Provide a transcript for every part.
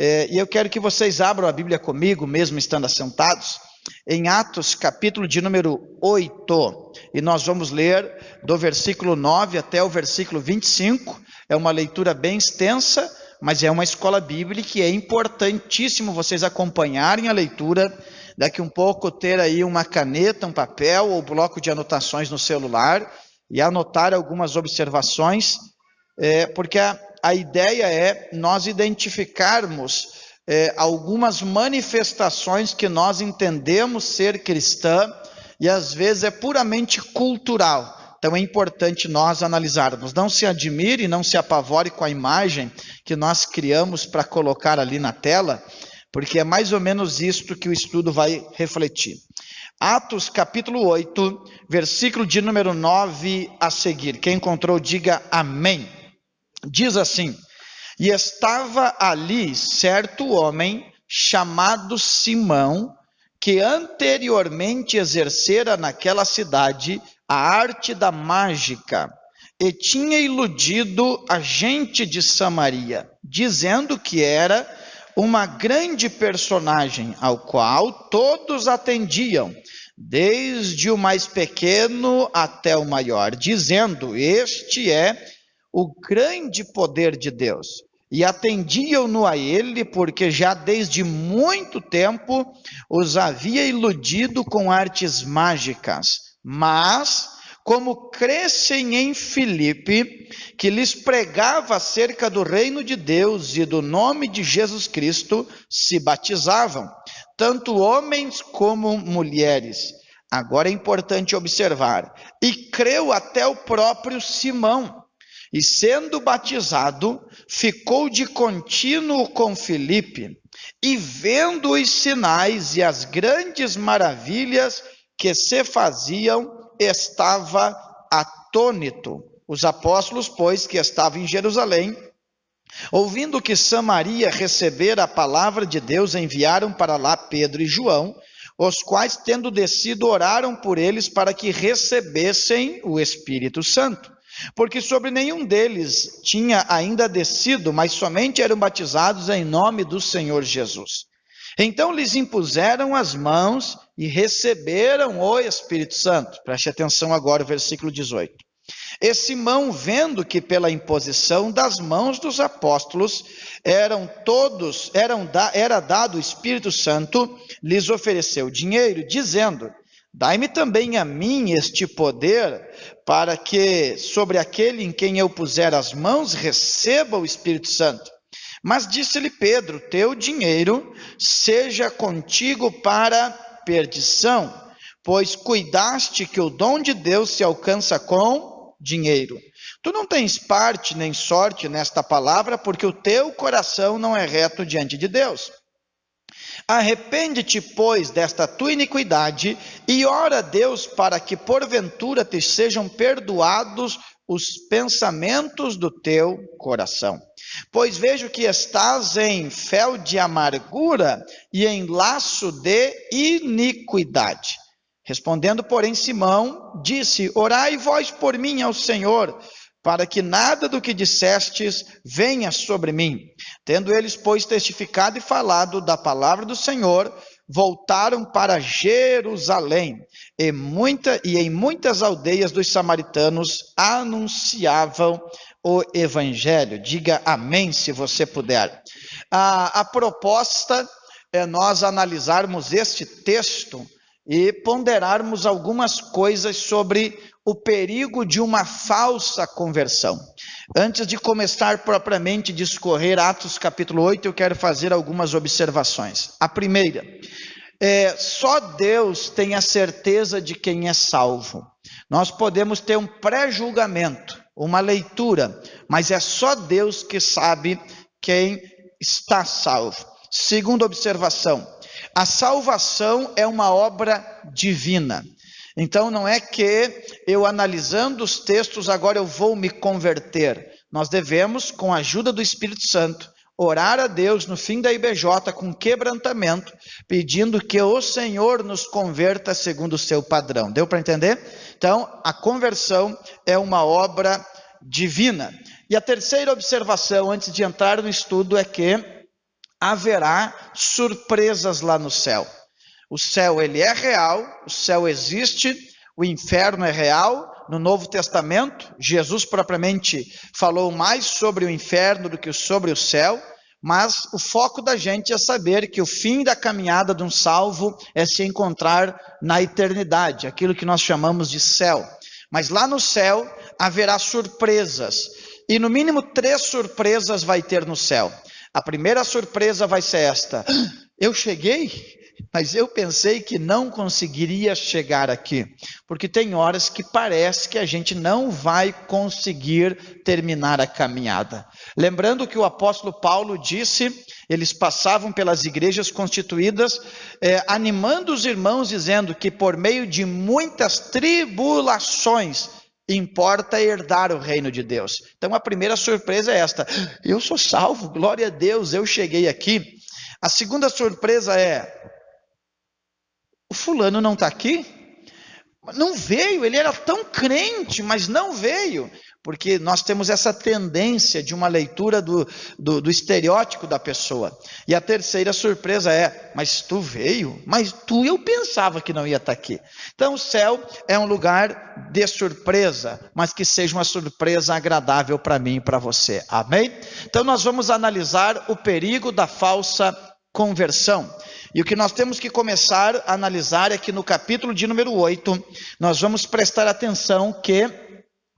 E eu quero que vocês abram a Bíblia comigo, mesmo estando assentados, em Atos, capítulo de número 8, e nós vamos ler do versículo 9 até o versículo 25, é uma leitura bem extensa, mas é uma escola bíblica e é importantíssimo vocês acompanharem a leitura, daqui um pouco ter aí uma caneta, um papel ou bloco de anotações no celular e anotar algumas observações, porque a ideia é nós identificarmos algumas manifestações que nós entendemos ser cristã e às vezes é puramente cultural. Então é importante nós analisarmos. Não se admire, não se apavore com a imagem que nós criamos para colocar ali na tela, porque é mais ou menos isto que o estudo vai refletir. Atos capítulo 8, versículo de número 9 a seguir. Quem encontrou, diga amém. Diz assim: e estava ali certo homem chamado Simão, que anteriormente exercera naquela cidade a arte da mágica, e tinha iludido a gente de Samaria, dizendo que era uma grande personagem, ao qual todos atendiam, desde o mais pequeno até o maior, dizendo: este é o grande poder de Deus. E atendiam-no a ele, porque já desde muito tempo os havia iludido com artes mágicas. Mas, como crescem em Filipe, que lhes pregava acerca do reino de Deus e do nome de Jesus Cristo, se batizavam, tanto homens como mulheres. Agora é importante observar, e creu até o próprio Simão, e sendo batizado, ficou de contínuo com Filipe, e vendo os sinais e as grandes maravilhas que se faziam, estava atônito. Os apóstolos, pois, que estavam em Jerusalém, ouvindo que Samaria recebera a palavra de Deus, enviaram para lá Pedro e João, os quais, tendo descido, oraram por eles para que recebessem o Espírito Santo. Porque sobre nenhum deles tinha ainda descido, mas somente eram batizados em nome do Senhor Jesus. Então lhes impuseram as mãos e receberam o Espírito Santo. Preste atenção agora, o versículo 18. E Simão, vendo que pela imposição das mãos dos apóstolos era dado o Espírito Santo, lhes ofereceu dinheiro, dizendo: dai-me também a mim este poder, para que sobre aquele em quem eu puser as mãos receba o Espírito Santo. Mas disse-lhe Pedro: teu dinheiro seja contigo para perdição, pois cuidaste que o dom de Deus se alcança com dinheiro. Tu não tens parte nem sorte nesta palavra, porque o teu coração não é reto diante de Deus. Arrepende-te, pois, desta tua iniquidade, e ora a Deus para que porventura te sejam perdoados os pensamentos do teu coração. Pois vejo que estás em fel de amargura e em laço de iniquidade. Respondendo, porém, Simão disse: orai vós por mim ao Senhor, para que nada do que dissestes venha sobre mim. Tendo eles, pois, testificado e falado da palavra do Senhor, voltaram para Jerusalém, e em muitas aldeias dos samaritanos anunciavam o evangelho. Diga amém, se você puder. A proposta é nós analisarmos este texto e ponderarmos algumas coisas sobre o perigo de uma falsa conversão. Antes de começar propriamente a discorrer Atos capítulo 8, eu quero fazer algumas observações. A primeira, só Deus tem a certeza de quem é salvo. Nós podemos ter um pré-julgamento, uma leitura, mas é só Deus que sabe quem está salvo. Segunda observação, a salvação é uma obra divina. Então não é que eu analisando os textos agora eu vou me converter. Nós devemos, com a ajuda do Espírito Santo, orar a Deus no fim da IBJ com quebrantamento, pedindo que o Senhor nos converta segundo o seu padrão. Deu para entender? Então a conversão é uma obra divina. E a terceira observação, antes de entrar no estudo, é que haverá surpresas lá no céu. O céu, ele é real, o céu existe, o inferno é real. No Novo Testamento, Jesus propriamente falou mais sobre o inferno do que sobre o céu, mas o foco da gente é saber que o fim da caminhada de um salvo é se encontrar na eternidade, aquilo que nós chamamos de céu. Mas lá no céu haverá surpresas, e no mínimo 3 surpresas vai ter no céu. A primeira surpresa vai ser esta: eu cheguei, mas eu pensei que não conseguiria chegar aqui, porque tem horas que parece que a gente não vai conseguir terminar a caminhada. Lembrando que o apóstolo Paulo disse, eles passavam pelas igrejas constituídas, animando os irmãos, dizendo que por meio de muitas tribulações, importa herdar o reino de Deus. Então a primeira surpresa é esta: eu sou salvo, glória a Deus, eu cheguei aqui. A segunda surpresa é: o fulano não está aqui? Não veio, ele era tão crente, mas não veio. Porque nós temos essa tendência de uma leitura do estereótipo da pessoa. E a terceira surpresa é: mas tu veio? Mas eu pensava que não ia estar aqui. Então o céu é um lugar de surpresa, mas que seja uma surpresa agradável para mim e para você. Amém? Então nós vamos analisar o perigo da falsa conversão. E o que nós temos que começar a analisar é que no capítulo de número 8, nós vamos prestar atenção que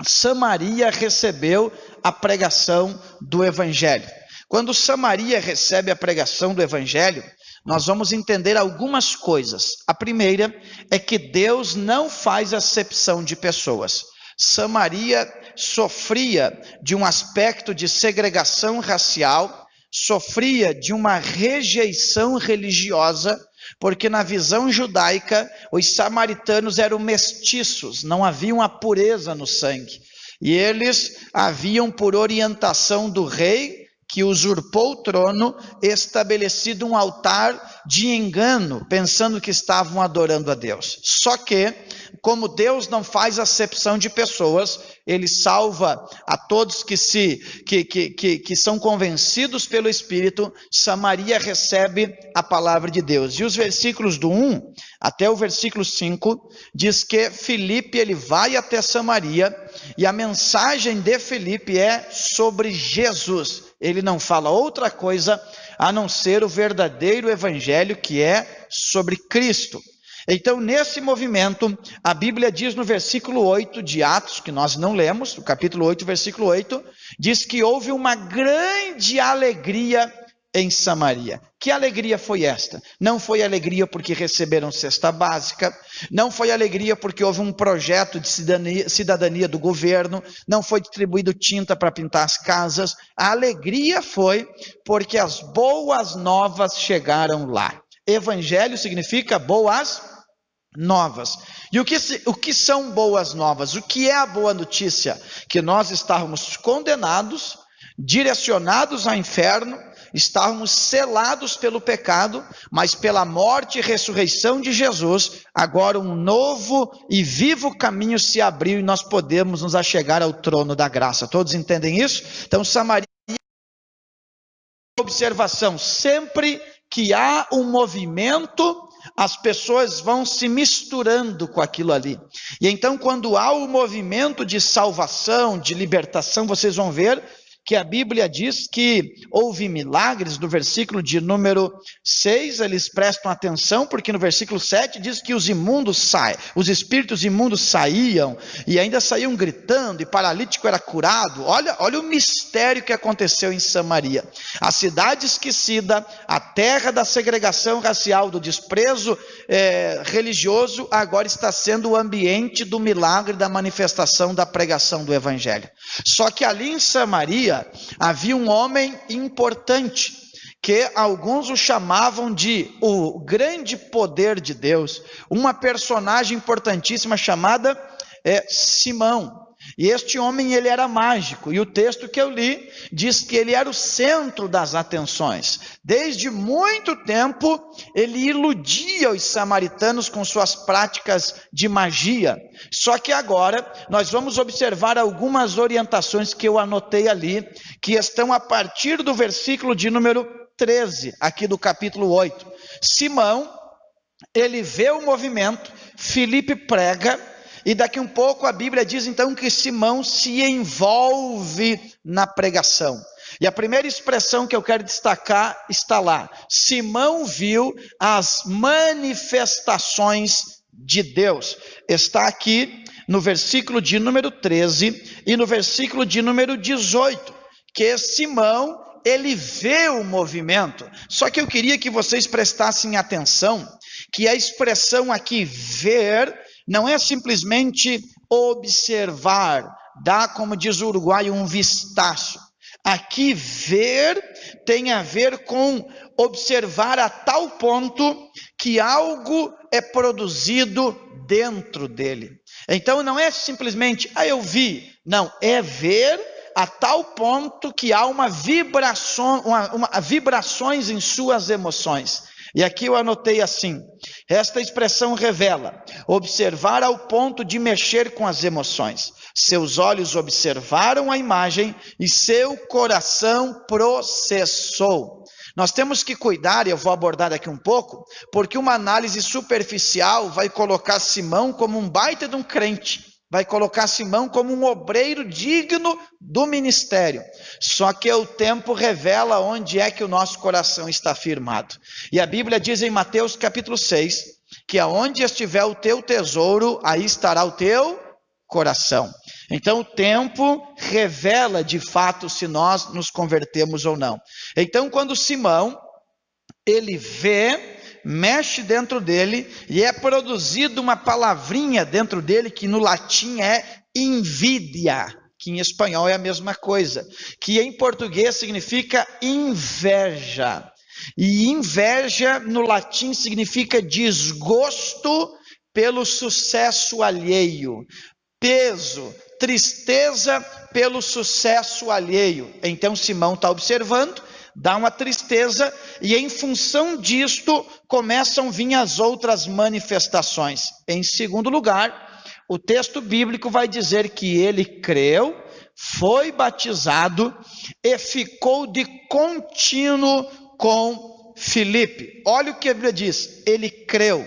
Samaria recebeu a pregação do Evangelho. Quando Samaria recebe a pregação do Evangelho, nós vamos entender algumas coisas. A primeira é que Deus não faz acepção de pessoas. Samaria sofria de um aspecto de segregação racial, sofria de uma rejeição religiosa, porque na visão judaica, os samaritanos eram mestiços, não havia uma pureza no sangue. E eles haviam, por orientação do rei, que usurpou o trono, estabelecido um altar de engano, pensando que estavam adorando a Deus. Só que, como Deus não faz acepção de pessoas, Ele salva a todos que são convencidos pelo Espírito. Samaria recebe a palavra de Deus. E os versículos do 1 até o versículo 5 diz que Filipe ele vai até Samaria, e a mensagem de Filipe é sobre Jesus. Ele não fala outra coisa a não ser o verdadeiro evangelho, que é sobre Cristo. Então, nesse movimento, a Bíblia diz no versículo 8 de Atos, que nós não lemos, o capítulo 8, versículo 8, diz que houve uma grande alegria em Samaria. Que alegria foi esta? Não foi alegria porque receberam cesta básica, não foi alegria porque houve um projeto de cidadania do governo, não foi distribuído tinta para pintar as casas. A alegria foi porque as boas novas chegaram lá. Evangelho significa boas novas. E o que são boas novas? O que é a boa notícia? Que nós estávamos condenados, direcionados ao inferno, estávamos selados pelo pecado, mas pela morte e ressurreição de Jesus, agora um novo e vivo caminho se abriu e nós podemos nos achegar ao trono da graça. Todos entendem isso? Então, Samaria, observação: sempre que há um movimento, as pessoas vão se misturando com aquilo ali. E então, quando há o movimento de salvação, de libertação, vocês vão ver que a Bíblia diz que houve milagres. No versículo de número 6, eles prestam atenção, porque no versículo 7 diz que os espíritos imundos saíam, e ainda saíam gritando, e paralítico era curado. Olha o mistério que aconteceu em Samaria. A cidade esquecida, a terra da segregação racial, do desprezo religioso, agora está sendo o ambiente do milagre, da manifestação da pregação do Evangelho. Só que ali em Samaria havia um homem importante, que alguns o chamavam de o grande poder de Deus, uma personagem importantíssima chamada Simão. E este homem, ele era mágico, e o texto que eu li diz que ele era o centro das atenções. Desde muito tempo, ele iludia os samaritanos com suas práticas de magia. Só que agora, nós vamos observar algumas orientações que eu anotei ali, que estão a partir do versículo de número 13, aqui do capítulo 8. Simão, ele vê o movimento, Filipe prega, e daqui um pouco a Bíblia diz então que Simão se envolve na pregação. E a primeira expressão que eu quero destacar está lá. Simão viu as manifestações de Deus. Está aqui no versículo de número 13 e no versículo de número 18, que Simão, ele vê o movimento. Só que eu queria que vocês prestassem atenção que a expressão aqui ver não é simplesmente observar, dá, como diz o uruguaio, um vistaço. Aqui ver tem a ver com observar a tal ponto que algo é produzido dentro dele. Então não é simplesmente, eu vi. Não, é ver a tal ponto que há uma vibrações em suas emoções. E aqui eu anotei assim, esta expressão revela, observar ao ponto de mexer com as emoções. Seus olhos observaram a imagem e seu coração processou. Nós temos que cuidar, e eu vou abordar daqui um pouco, porque uma análise superficial vai colocar Simão como um baita de um crente. Vai colocar Simão como um obreiro digno do ministério. Só que o tempo revela onde é que o nosso coração está firmado. E a Bíblia diz em Mateus capítulo 6, que aonde estiver o teu tesouro, aí estará o teu coração. Então o tempo revela de fato se nós nos convertemos ou não. Então quando Simão, ele vê, mexe dentro dele e é produzido uma palavrinha dentro dele que no latim é invidia, que em espanhol é a mesma coisa, que em português significa inveja. E inveja no latim significa desgosto pelo sucesso alheio, peso, tristeza pelo sucesso alheio. Então Simão está observando, dá uma tristeza, e em função disto começam a vir as outras manifestações. Em segundo lugar, o texto bíblico vai dizer que ele creu, foi batizado e ficou de contínuo com Filipe. Olha o que a Bíblia diz, ele creu.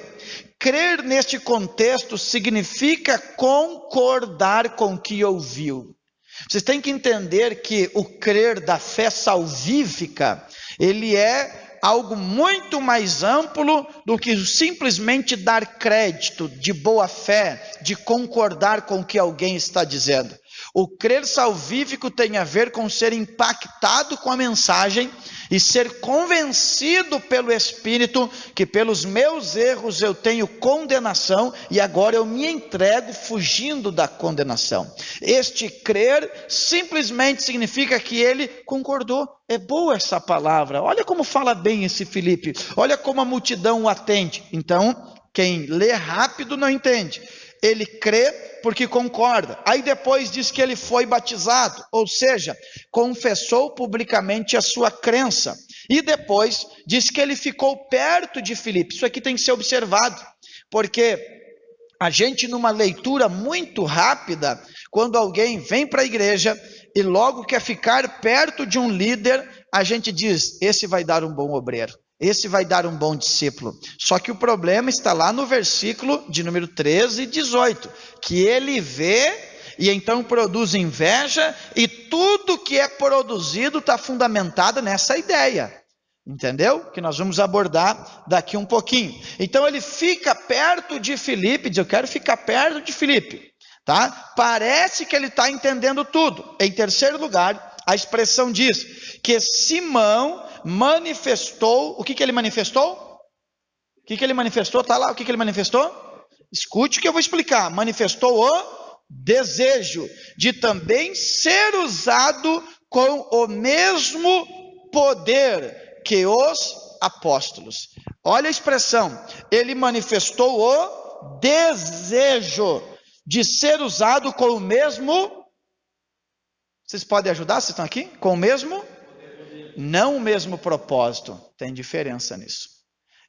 Crer neste contexto significa concordar com o que ouviu. Vocês têm que entender que o crer da fé salvífica, ele é algo muito mais amplo do que simplesmente dar crédito de boa fé, de concordar com o que alguém está dizendo. O crer salvífico tem a ver com ser impactado com a mensagem e ser convencido pelo Espírito que pelos meus erros eu tenho condenação e agora eu me entrego fugindo da condenação. Este crer simplesmente significa que ele concordou. É boa essa palavra. Olha como fala bem esse Filipe. Olha como a multidão o atende. Então, quem lê rápido não entende. Ele crê porque concorda. Aí depois diz que ele foi batizado, ou seja, confessou publicamente a sua crença. E depois diz que ele ficou perto de Filipe. Isso aqui tem que ser observado, porque a gente numa leitura muito rápida, quando alguém vem para a igreja e logo quer ficar perto de um líder, a gente diz, esse vai dar um bom obreiro. Esse vai dar um bom discípulo. Só que o problema está lá no versículo de número 13 e 18, que ele vê e então produz inveja, e tudo que é produzido está fundamentado nessa ideia. Entendeu? Que nós vamos abordar daqui um pouquinho. Então ele fica perto de Filipe, diz, eu quero ficar perto de Filipe. Tá? Parece que ele está entendendo tudo. Em terceiro lugar, a expressão diz que Simão manifestou, o que ele manifestou? O que ele manifestou? Está lá, o que ele manifestou? Escute o que eu vou explicar. Manifestou o desejo de também ser usado com o mesmo poder que os apóstolos. Olha a expressão, ele manifestou o desejo de ser usado com o mesmo, vocês podem ajudar, vocês estão aqui? Com o mesmo? Não o mesmo propósito, tem diferença nisso.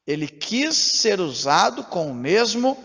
Ele quis ser usado com o mesmo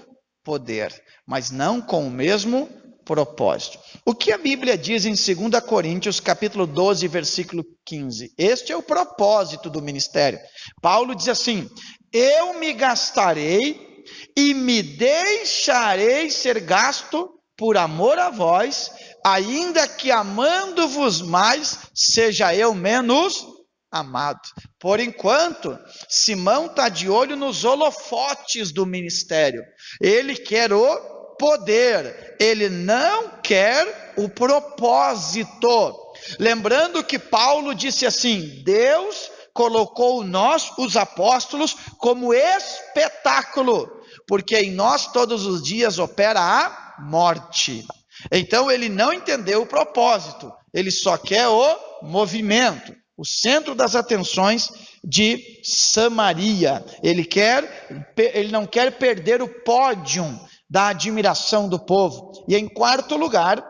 poder, mas não com o mesmo propósito. O que a Bíblia diz em 2 Coríntios, capítulo 12, versículo 15? Este é o propósito do ministério. Paulo diz assim: eu me gastarei e me deixarei ser gasto por amor a vós, ainda que amando-vos mais, seja eu menos amado. Por enquanto, Simão está de olho nos holofotes do ministério. Ele quer o poder, ele não quer o propósito. Lembrando que Paulo disse assim: Deus colocou nós, os apóstolos, como espetáculo, porque em nós todos os dias opera a morte. Então ele não entendeu o propósito, ele só quer o movimento, o centro das atenções de Samaria. Ele não quer perder o pódio da admiração do povo. E em quarto lugar,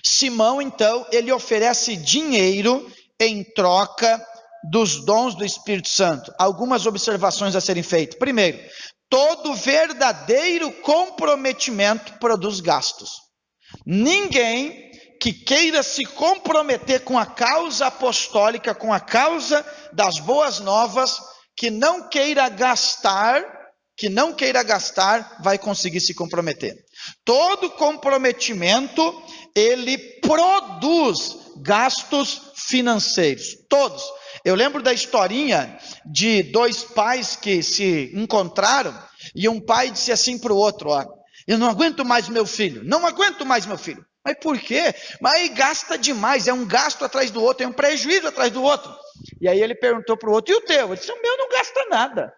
Simão, então, ele oferece dinheiro em troca dos dons do Espírito Santo. Algumas observações a serem feitas. Primeiro, todo verdadeiro comprometimento produz gastos. Ninguém que queira se comprometer com a causa apostólica, com a causa das boas novas, que não queira gastar, vai conseguir se comprometer. Todo comprometimento, ele produz gastos financeiros, todos. Eu lembro da historinha de dois pais que se encontraram, e um pai disse assim para o outro: ó, eu não aguento mais meu filho, não aguento mais meu filho. Mas por quê? Mas aí gasta demais, é um gasto atrás do outro, é um prejuízo atrás do outro. E aí ele perguntou para o outro: e o teu? Ele disse: o meu não gasta nada.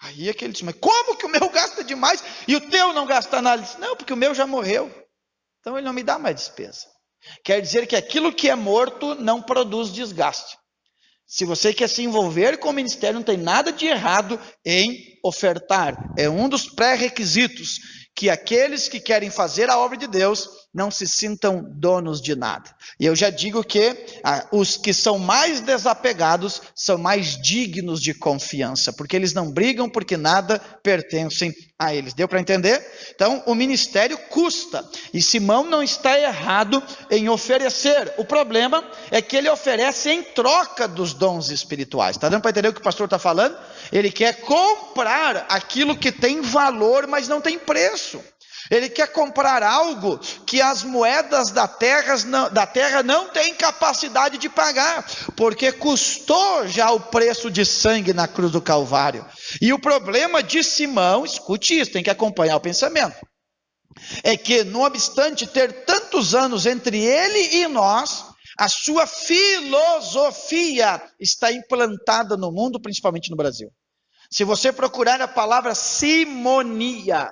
Aí aquele disse: mas como que o meu gasta demais e o teu não gasta nada? Ele disse: não, porque o meu já morreu, então ele não me dá mais despesa. Quer dizer que aquilo que é morto não produz desgaste. Se você quer se envolver com o ministério, não tem nada de errado em ofertar. É um dos pré-requisitos, que aqueles que querem fazer a obra de Deus não se sintam donos de nada. E eu já digo que os que são mais desapegados são mais dignos de confiança, porque eles não brigam porque nada pertencem a eles. Deu para entender? Então, o ministério custa, e Simão não está errado em oferecer. O problema é que ele oferece em troca dos dons espirituais. Está dando para entender o que o pastor está falando? Ele quer comprar aquilo que tem valor, mas não tem preço. Ele quer comprar algo que as moedas da terra não têm capacidade de pagar, porque custou já o preço de sangue na cruz do Calvário. E o problema de Simão, escute isso, tem que acompanhar o pensamento, é que não obstante ter tantos anos entre ele e nós, a sua filosofia está implantada no mundo, principalmente no Brasil. Se você procurar a palavra simonia,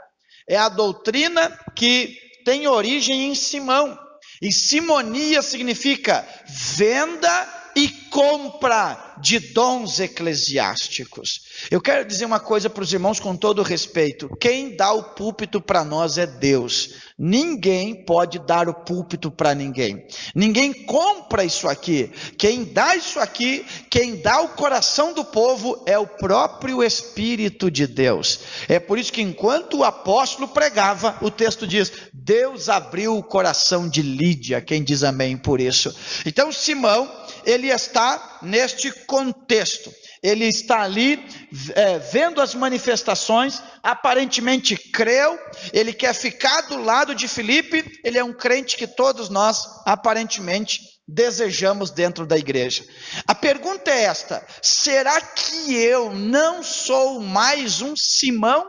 é a doutrina que tem origem em Simão. E simonia significa venda e compra de dons eclesiásticos. Eu quero dizer uma coisa para os irmãos com todo respeito: quem dá o púlpito para nós é Deus. Ninguém pode dar o púlpito para ninguém. Ninguém compra isso aqui. Quem dá isso aqui, quem dá o coração do povo é o próprio Espírito de Deus. É por isso que enquanto o apóstolo pregava, o texto diz: Deus abriu o coração de Lídia. Quem diz amém por isso? Então Simão, ele está neste contexto. Ele está ali vendo as manifestações, aparentemente creu, ele quer ficar do lado de Filipe, ele é um crente que todos nós aparentemente desejamos dentro da igreja. A pergunta é esta: será que eu não sou mais um Simão,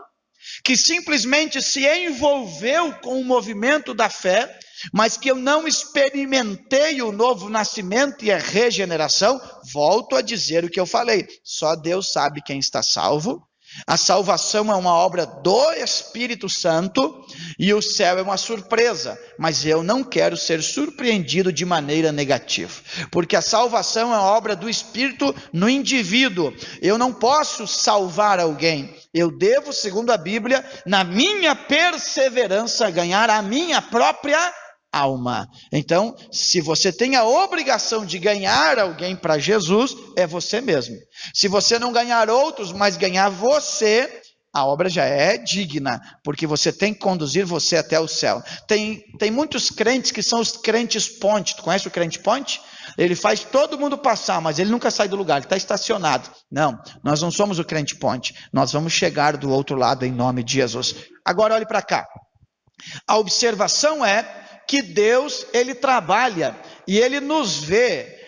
que simplesmente se envolveu com o movimento da fé, mas que eu não experimentei o novo nascimento e a regeneração? Volto a dizer o que eu falei: só Deus sabe quem está salvo. A salvação é uma obra do Espírito Santo e o céu é uma surpresa, mas eu não quero ser surpreendido de maneira negativa, porque a salvação é uma obra do Espírito no indivíduo. Eu não posso salvar alguém, eu devo, segundo a Bíblia, na minha perseverança, ganhar a minha própria alma. Então, se você tem a obrigação de ganhar alguém para Jesus, é você mesmo. Se você não ganhar outros, mas ganhar você, a obra já é digna, porque você tem que conduzir você até o céu. Tem muitos crentes que são os crentes ponte. Tu conhece o crente ponte? Ele faz todo mundo passar, mas ele nunca sai do lugar, ele está estacionado. Não, nós não somos o crente ponte. Nós vamos chegar do outro lado em nome de Jesus. Agora olhe para cá. A observação é que Deus, ele trabalha e ele nos vê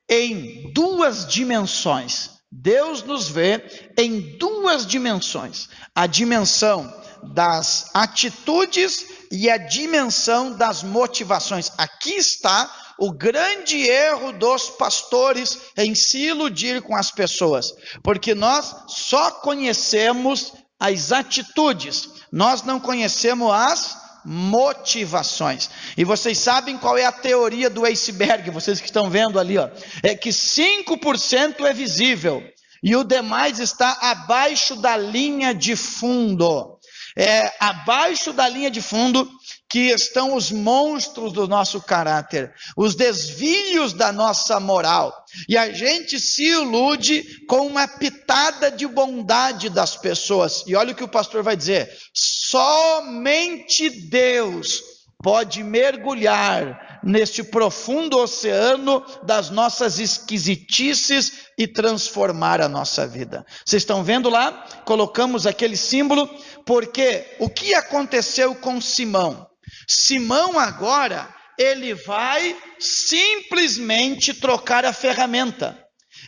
em duas dimensões. Deus nos vê em duas dimensões. A dimensão das atitudes e a dimensão das motivações. Aqui está o grande erro dos pastores em se iludir com as pessoas. Porque nós só conhecemos as atitudes. Nós não conhecemos as motivações. E vocês sabem qual é a teoria do iceberg, vocês que estão vendo ali, ó, é que 5% é visível e o demais está abaixo da linha de fundo. É abaixo da linha de fundo que estão os monstros do nosso caráter, os desvios da nossa moral. E a gente se ilude com uma pitada de bondade das pessoas. E olha o que o pastor vai dizer: somente Deus pode mergulhar neste profundo oceano das nossas esquisitices e transformar a nossa vida. Vocês estão vendo lá? Colocamos aquele símbolo, porque o que aconteceu com Simão? Simão agora, ele vai simplesmente trocar a ferramenta.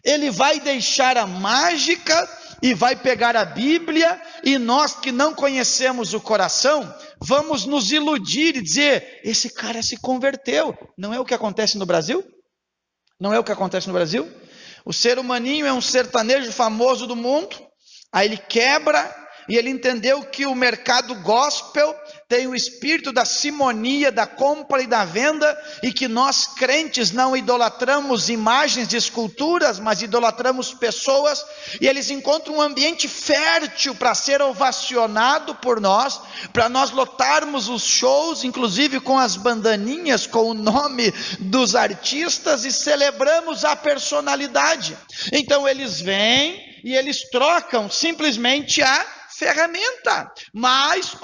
Ele vai deixar a mágica e vai pegar a Bíblia, e nós que não conhecemos o coração, vamos nos iludir e dizer, esse cara se converteu. Não é o que acontece no Brasil? Não é o que acontece no Brasil? O ser humaninho é um sertanejo famoso do mundo, aí ele quebra, e ele entendeu que o mercado gospel tem o espírito da simonia, da compra e da venda, e que nós crentes não idolatramos imagens de esculturas, mas idolatramos pessoas, e eles encontram um ambiente fértil para ser ovacionado por nós, para nós lotarmos os shows, inclusive com as bandaninhas, com o nome dos artistas, e celebramos a personalidade. Então eles vêm e eles trocam simplesmente a ferramenta, mas,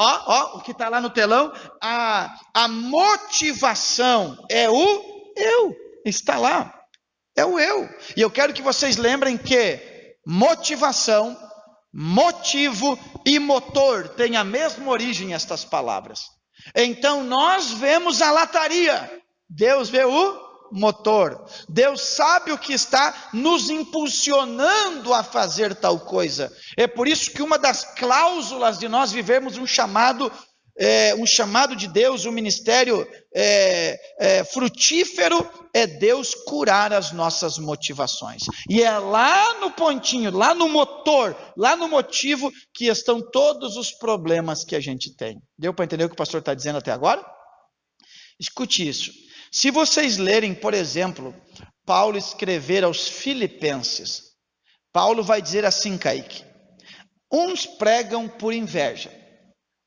o que está lá no telão, a motivação é o eu, está lá, é o eu. E eu quero que vocês lembrem que motivação, motivo e motor têm a mesma origem, estas palavras. Então nós vemos a lataria, Deus vê o motor. Deus sabe o que está nos impulsionando a fazer tal coisa. É por isso que uma das cláusulas de nós vivermos um chamado de Deus, um ministério frutífero, é Deus curar as nossas motivações. E é lá no pontinho, lá no motor, lá no motivo que estão todos os problemas que a gente tem. Deu para entender o que o pastor está dizendo até agora? Escute isso. Se vocês lerem, por exemplo, Paulo escrever aos Filipenses, Paulo vai dizer assim, Kaique: uns pregam por inveja,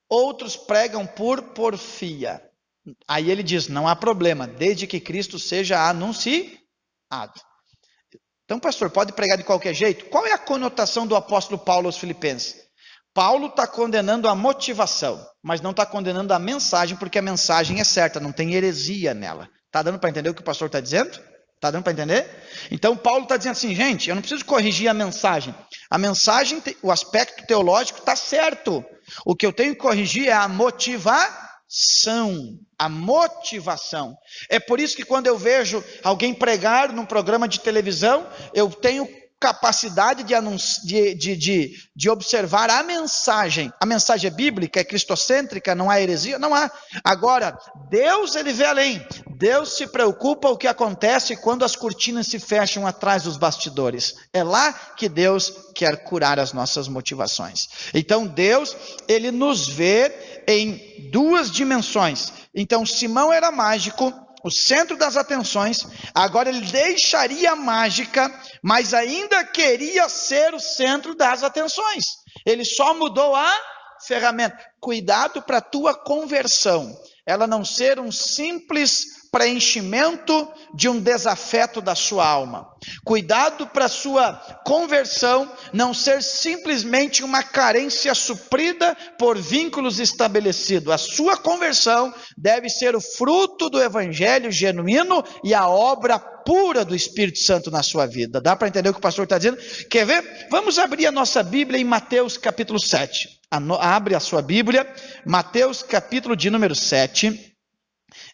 outros pregam por porfia. Aí ele diz, não há problema, desde que Cristo seja anunciado. Então, pastor, pode pregar de qualquer jeito? Qual é a conotação do apóstolo Paulo aos Filipenses? Paulo está condenando a motivação, mas não está condenando a mensagem, porque a mensagem é certa, não tem heresia nela. Está dando para entender o que o pastor está dizendo? Está dando para entender? Então Paulo está dizendo assim, gente, eu não preciso corrigir a mensagem. A mensagem, o aspecto teológico está certo. O que eu tenho que corrigir é a motivação. A motivação. É por isso que quando eu vejo alguém pregar num programa de televisão, eu tenho capacidade de observar a mensagem. A mensagem é bíblica, é cristocêntrica, não há heresia? Não há. Agora, Deus, ele vê além. Deus se preocupa o que acontece quando as cortinas se fecham atrás dos bastidores. É lá que Deus quer curar as nossas motivações. Então, Deus, ele nos vê em duas dimensões. Então, Simão era mágico, o centro das atenções, agora ele deixaria a mágica, mas ainda queria ser o centro das atenções. Ele só mudou a ferramenta. Cuidado para a tua conversão, ela não ser um simples preenchimento de um desafeto da sua alma. Cuidado para a sua conversão não ser simplesmente uma carência suprida por vínculos estabelecidos. A sua conversão deve ser o fruto do evangelho genuíno e a obra pura do Espírito Santo na sua vida. Dá para entender o que o pastor está dizendo? Quer ver? Vamos abrir a nossa Bíblia em Mateus capítulo 7. Abre a sua Bíblia, Mateus capítulo de número 7.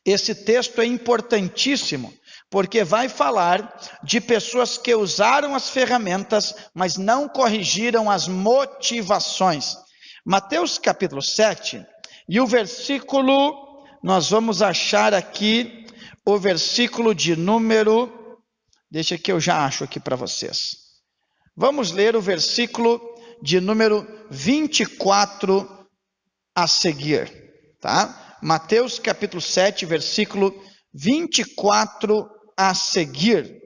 Esse texto é importantíssimo, porque vai falar de pessoas que usaram as ferramentas, mas não corrigiram as motivações. Mateus capítulo 7, e o versículo, nós vamos achar aqui, o versículo de número, deixa que eu já acho aqui para vocês. Vamos ler o versículo de número 24 a seguir, tá? Mateus capítulo 7, versículo 24 a seguir.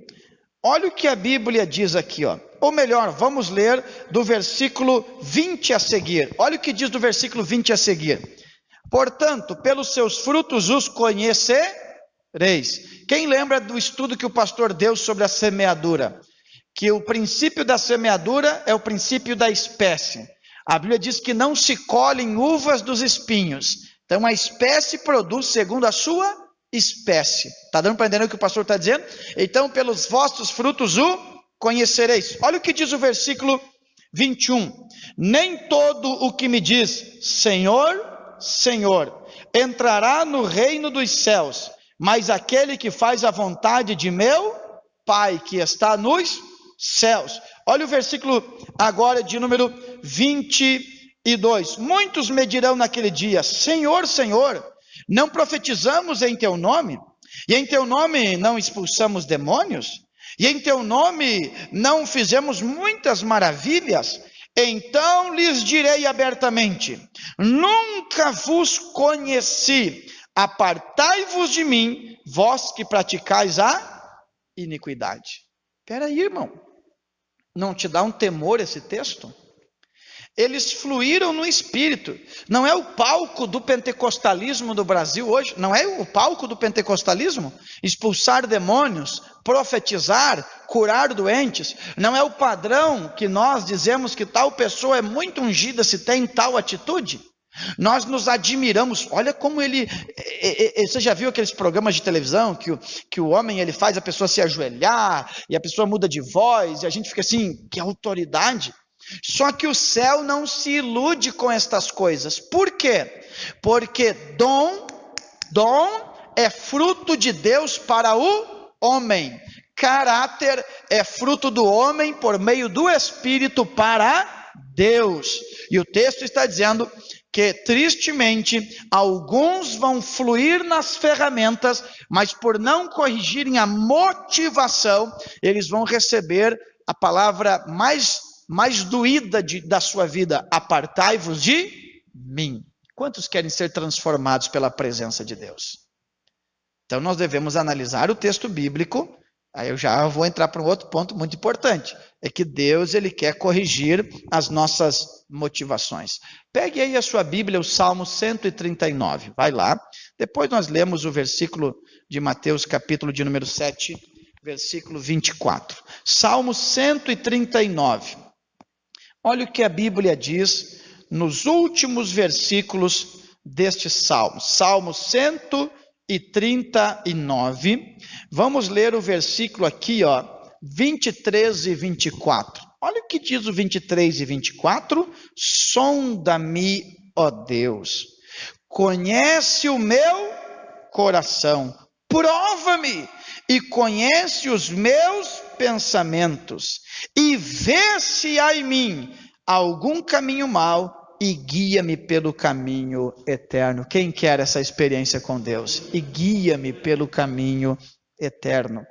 Olha o que a Bíblia diz aqui, ó. Ou melhor, vamos ler do versículo 20 a seguir. Olha o que diz do versículo 20 a seguir. Portanto, pelos seus frutos os conhecereis. Quem lembra do estudo que o pastor deu sobre a semeadura? Que o princípio da semeadura é o princípio da espécie. A Bíblia diz que não se colhem uvas dos espinhos. Então, a espécie produz segundo a sua espécie. Está dando para entender o que o pastor está dizendo? Então, pelos vossos frutos o conhecereis. Olha o que diz o versículo 21. Nem todo o que me diz, Senhor, Senhor, entrará no reino dos céus, mas aquele que faz a vontade de meu Pai, que está nos céus. Olha o versículo agora de número 22. Muitos me dirão naquele dia, Senhor, Senhor, não profetizamos em teu nome? E em teu nome não expulsamos demônios? E em teu nome não fizemos muitas maravilhas? Então lhes direi abertamente, nunca vos conheci, apartai-vos de mim, vós que praticais a iniquidade. Espera aí, irmão, não te dá um temor esse texto? Eles fluíram no Espírito. Não é o palco do pentecostalismo do Brasil hoje? Não é o palco do pentecostalismo? Expulsar demônios, profetizar, curar doentes. Não é o padrão que nós dizemos que tal pessoa é muito ungida se tem tal atitude? Nós nos admiramos. Olha como ele... Você já viu aqueles programas de televisão que o homem ele faz a pessoa se ajoelhar e a pessoa muda de voz e a gente fica assim, que autoridade. Só que o céu não se ilude com estas coisas. Por quê? Porque dom é fruto de Deus para o homem. Caráter é fruto do homem por meio do Espírito para Deus. E o texto está dizendo que, tristemente, alguns vão fluir nas ferramentas, mas por não corrigirem a motivação, eles vão receber a palavra mais doída da sua vida, apartai-vos de mim. Quantos querem ser transformados pela presença de Deus? Então nós devemos analisar o texto bíblico. Aí eu já vou entrar para um outro ponto muito importante, é que Deus ele quer corrigir as nossas motivações. Pegue aí a sua Bíblia, o Salmo 139, vai lá, depois nós lemos o versículo de Mateus capítulo de número 7, versículo 24. Salmo 139. Olha o que a Bíblia diz nos últimos versículos deste Salmo. Salmo 139. Vamos ler o versículo aqui, ó, 23 e 24. Olha o que diz o 23 e 24. Sonda-me, ó Deus. Conhece o meu coração. Prova-me e conhece os meus pensamentos, e vê se há em mim algum caminho mau, e guia-me pelo caminho eterno. Quem quer essa experiência com Deus? E guia-me pelo caminho eterno.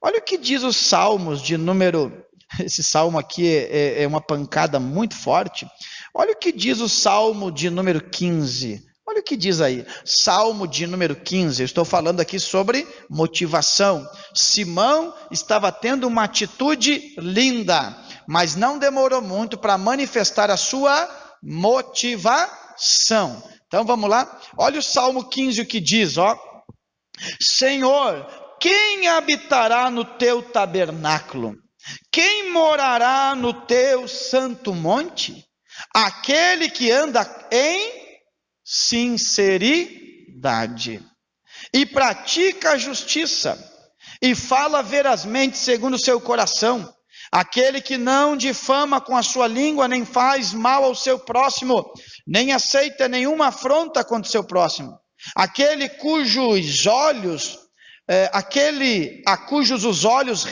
Olha o que diz os Salmos de número... Esse Salmo aqui é uma pancada muito forte. Olha o que diz o Salmo de número 15. Olha o que diz aí, Salmo de número 15, eu estou falando aqui sobre motivação. Simão estava tendo uma atitude linda, mas não demorou muito para manifestar a sua motivação. Então vamos lá, olha o Salmo 15 o que diz, ó. Senhor, quem habitará no teu tabernáculo? Quem morará no teu santo monte? Aquele que anda em sinceridade e pratica a justiça e fala verazmente segundo o seu coração. Aquele que não difama com a sua língua, nem faz mal ao seu próximo, nem aceita nenhuma afronta contra o seu próximo. Aquele cujos olhos os olhos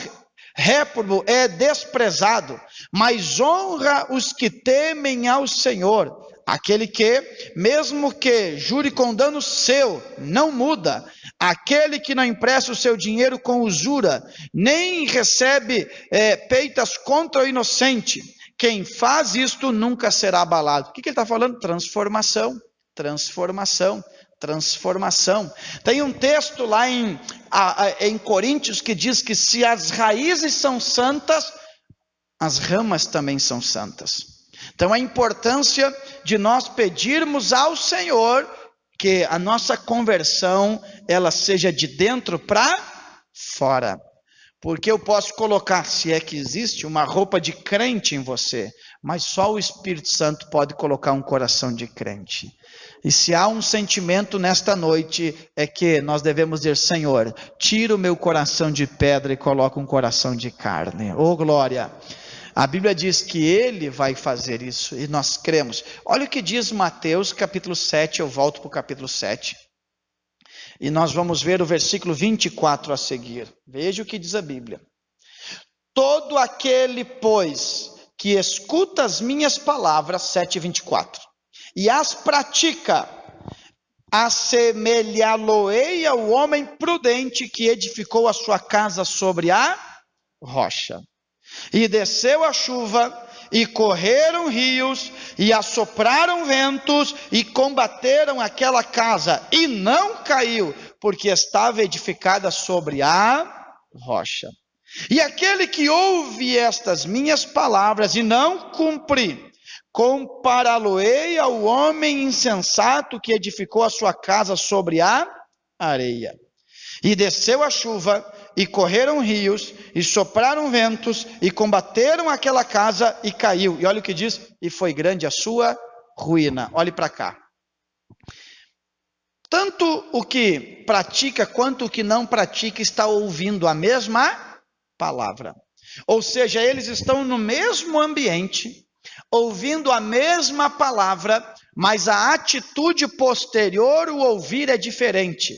réprobo é desprezado, mas honra os que temem ao Senhor. Aquele que, mesmo que jure com dano seu, não muda. Aquele que não empresta o seu dinheiro com usura, nem recebe peitas contra o inocente. Quem faz isto nunca será abalado. O que ele está falando? Transformação. Tem um texto lá em Coríntios que diz que se as raízes são santas, as ramas também são santas. Então a importância de nós pedirmos ao Senhor que a nossa conversão ela seja de dentro para fora. Porque eu posso colocar, se é que existe, uma roupa de crente em você, mas só o Espírito Santo pode colocar um coração de crente. E se há um sentimento nesta noite, é que nós devemos dizer: Senhor, tira o meu coração de pedra e coloca um coração de carne. Oh glória! A Bíblia diz que Ele vai fazer isso, e nós cremos. Olha o que diz Mateus capítulo 7, eu volto para o capítulo 7. E nós vamos ver o versículo 24 a seguir. Veja o que diz a Bíblia. Todo aquele, pois, que escuta as minhas palavras, 7:24, e as pratica, assemelhá-lo-ei ao homem prudente que edificou a sua casa sobre a rocha. E desceu a chuva, e correram rios, e assopraram ventos, e combateram aquela casa, e não caiu, porque estava edificada sobre a rocha. E aquele que ouve estas minhas palavras e não cumpre, compará-lo-ei ao homem insensato que edificou a sua casa sobre a areia. E desceu a chuva, e correram rios, e sopraram ventos, e combateram aquela casa, e caiu. E olha o que diz: e foi grande a sua ruína. Olhe para cá. Tanto o que pratica quanto o que não pratica está ouvindo a mesma palavra. Ou seja, eles estão no mesmo ambiente, ouvindo a mesma palavra, mas a atitude posterior, o ouvir, é diferente.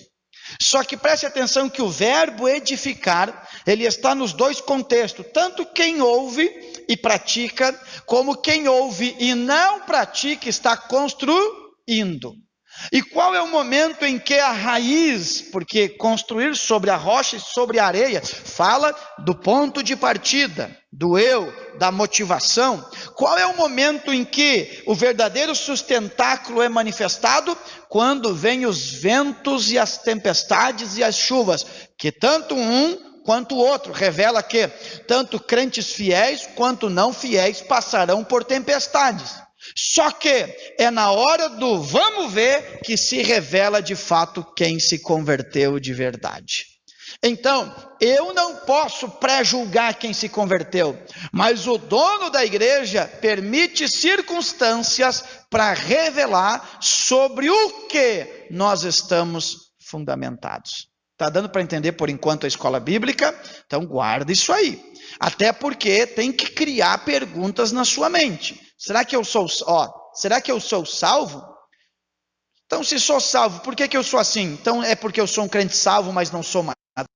Só que preste atenção que o verbo edificar, ele está nos dois contextos, tanto quem ouve e pratica, como quem ouve e não pratica está construindo. E qual é o momento em que a raiz, porque construir sobre a rocha e sobre a areia, fala do ponto de partida, do eu, da motivação. Qual é o momento em que o verdadeiro sustentáculo é manifestado? Quando vêm os ventos e as tempestades e as chuvas, que tanto um quanto o outro, revela que tanto crentes fiéis quanto não fiéis passarão por tempestades. Só que é na hora do vamos ver que se revela de fato quem se converteu de verdade. Então, eu não posso pré-julgar quem se converteu, mas o dono da igreja permite circunstâncias para revelar sobre o que nós estamos fundamentados. Está dando para entender por enquanto a escola bíblica? Então guarda isso aí. Até porque tem que criar perguntas na sua mente. Será que eu sou salvo? Então, se sou salvo, por que eu sou assim? Então, é porque eu sou um crente salvo, mas não sou mais nada?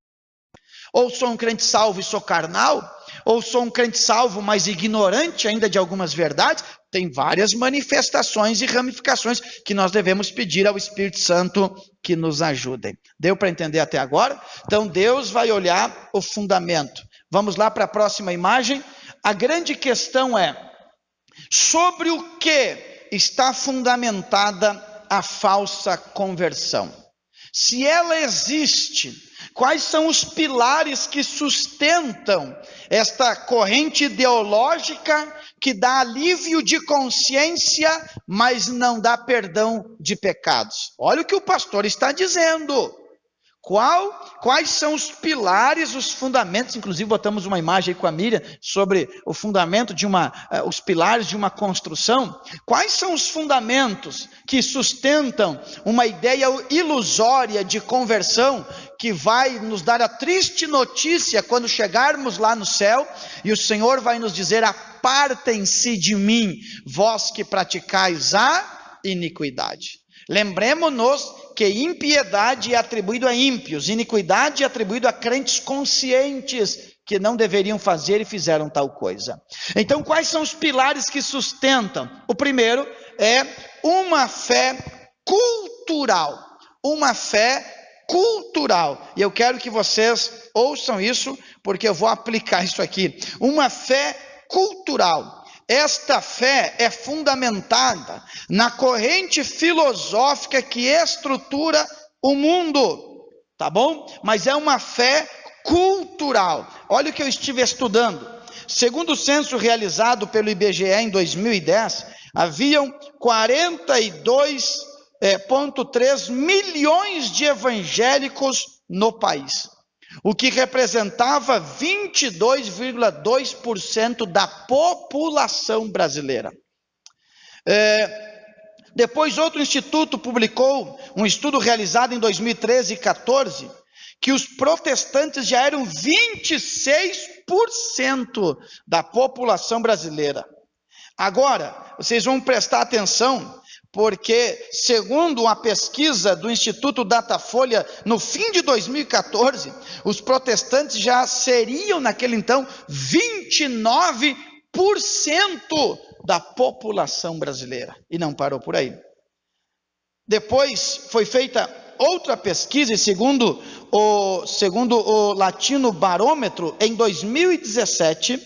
Ou sou um crente salvo e sou carnal? Ou sou um crente salvo, mas ignorante ainda de algumas verdades? Tem várias manifestações e ramificações que nós devemos pedir ao Espírito Santo que nos ajudem. Deu para entender até agora? Então, Deus vai olhar o fundamento. Vamos lá para a próxima imagem. A grande questão é: sobre o que está fundamentada a falsa conversão? Se ela existe, quais são os pilares que sustentam esta corrente ideológica que dá alívio de consciência, mas não dá perdão de pecados? Olha o que o pastor está dizendo. Quais são os pilares, os fundamentos? Inclusive botamos uma imagem aí com a Miriam sobre o fundamento os pilares de uma construção. Quais são os fundamentos que sustentam uma ideia ilusória de conversão, que vai nos dar a triste notícia quando chegarmos lá no céu, e o Senhor vai nos dizer: apartem-se de mim, vós que praticais a iniquidade. Lembremos-nos que impiedade é atribuído a ímpios, iniquidade é atribuído a crentes conscientes que não deveriam fazer e fizeram tal coisa. Então, quais são os pilares que sustentam? O primeiro é uma fé cultural. Uma fé cultural. E eu quero que vocês ouçam isso, porque eu vou aplicar isso aqui. Uma fé cultural. Esta fé é fundamentada na corrente filosófica que estrutura o mundo, tá bom? Mas é uma fé cultural. Olha o que eu estive estudando. Segundo o censo realizado pelo IBGE em 2010, haviam 42,3 milhões de evangélicos no país, o que representava 22,2% da população brasileira. Depois, outro instituto publicou um estudo realizado em 2013 e 2014, que os protestantes já eram 26% da população brasileira. Agora, vocês vão prestar atenção, porque, segundo uma pesquisa do Instituto Datafolha, no fim de 2014, os protestantes já seriam, naquele então, 29% da população brasileira. E não parou por aí. Depois foi feita outra pesquisa, segundo o Latino Barômetro, em 2017,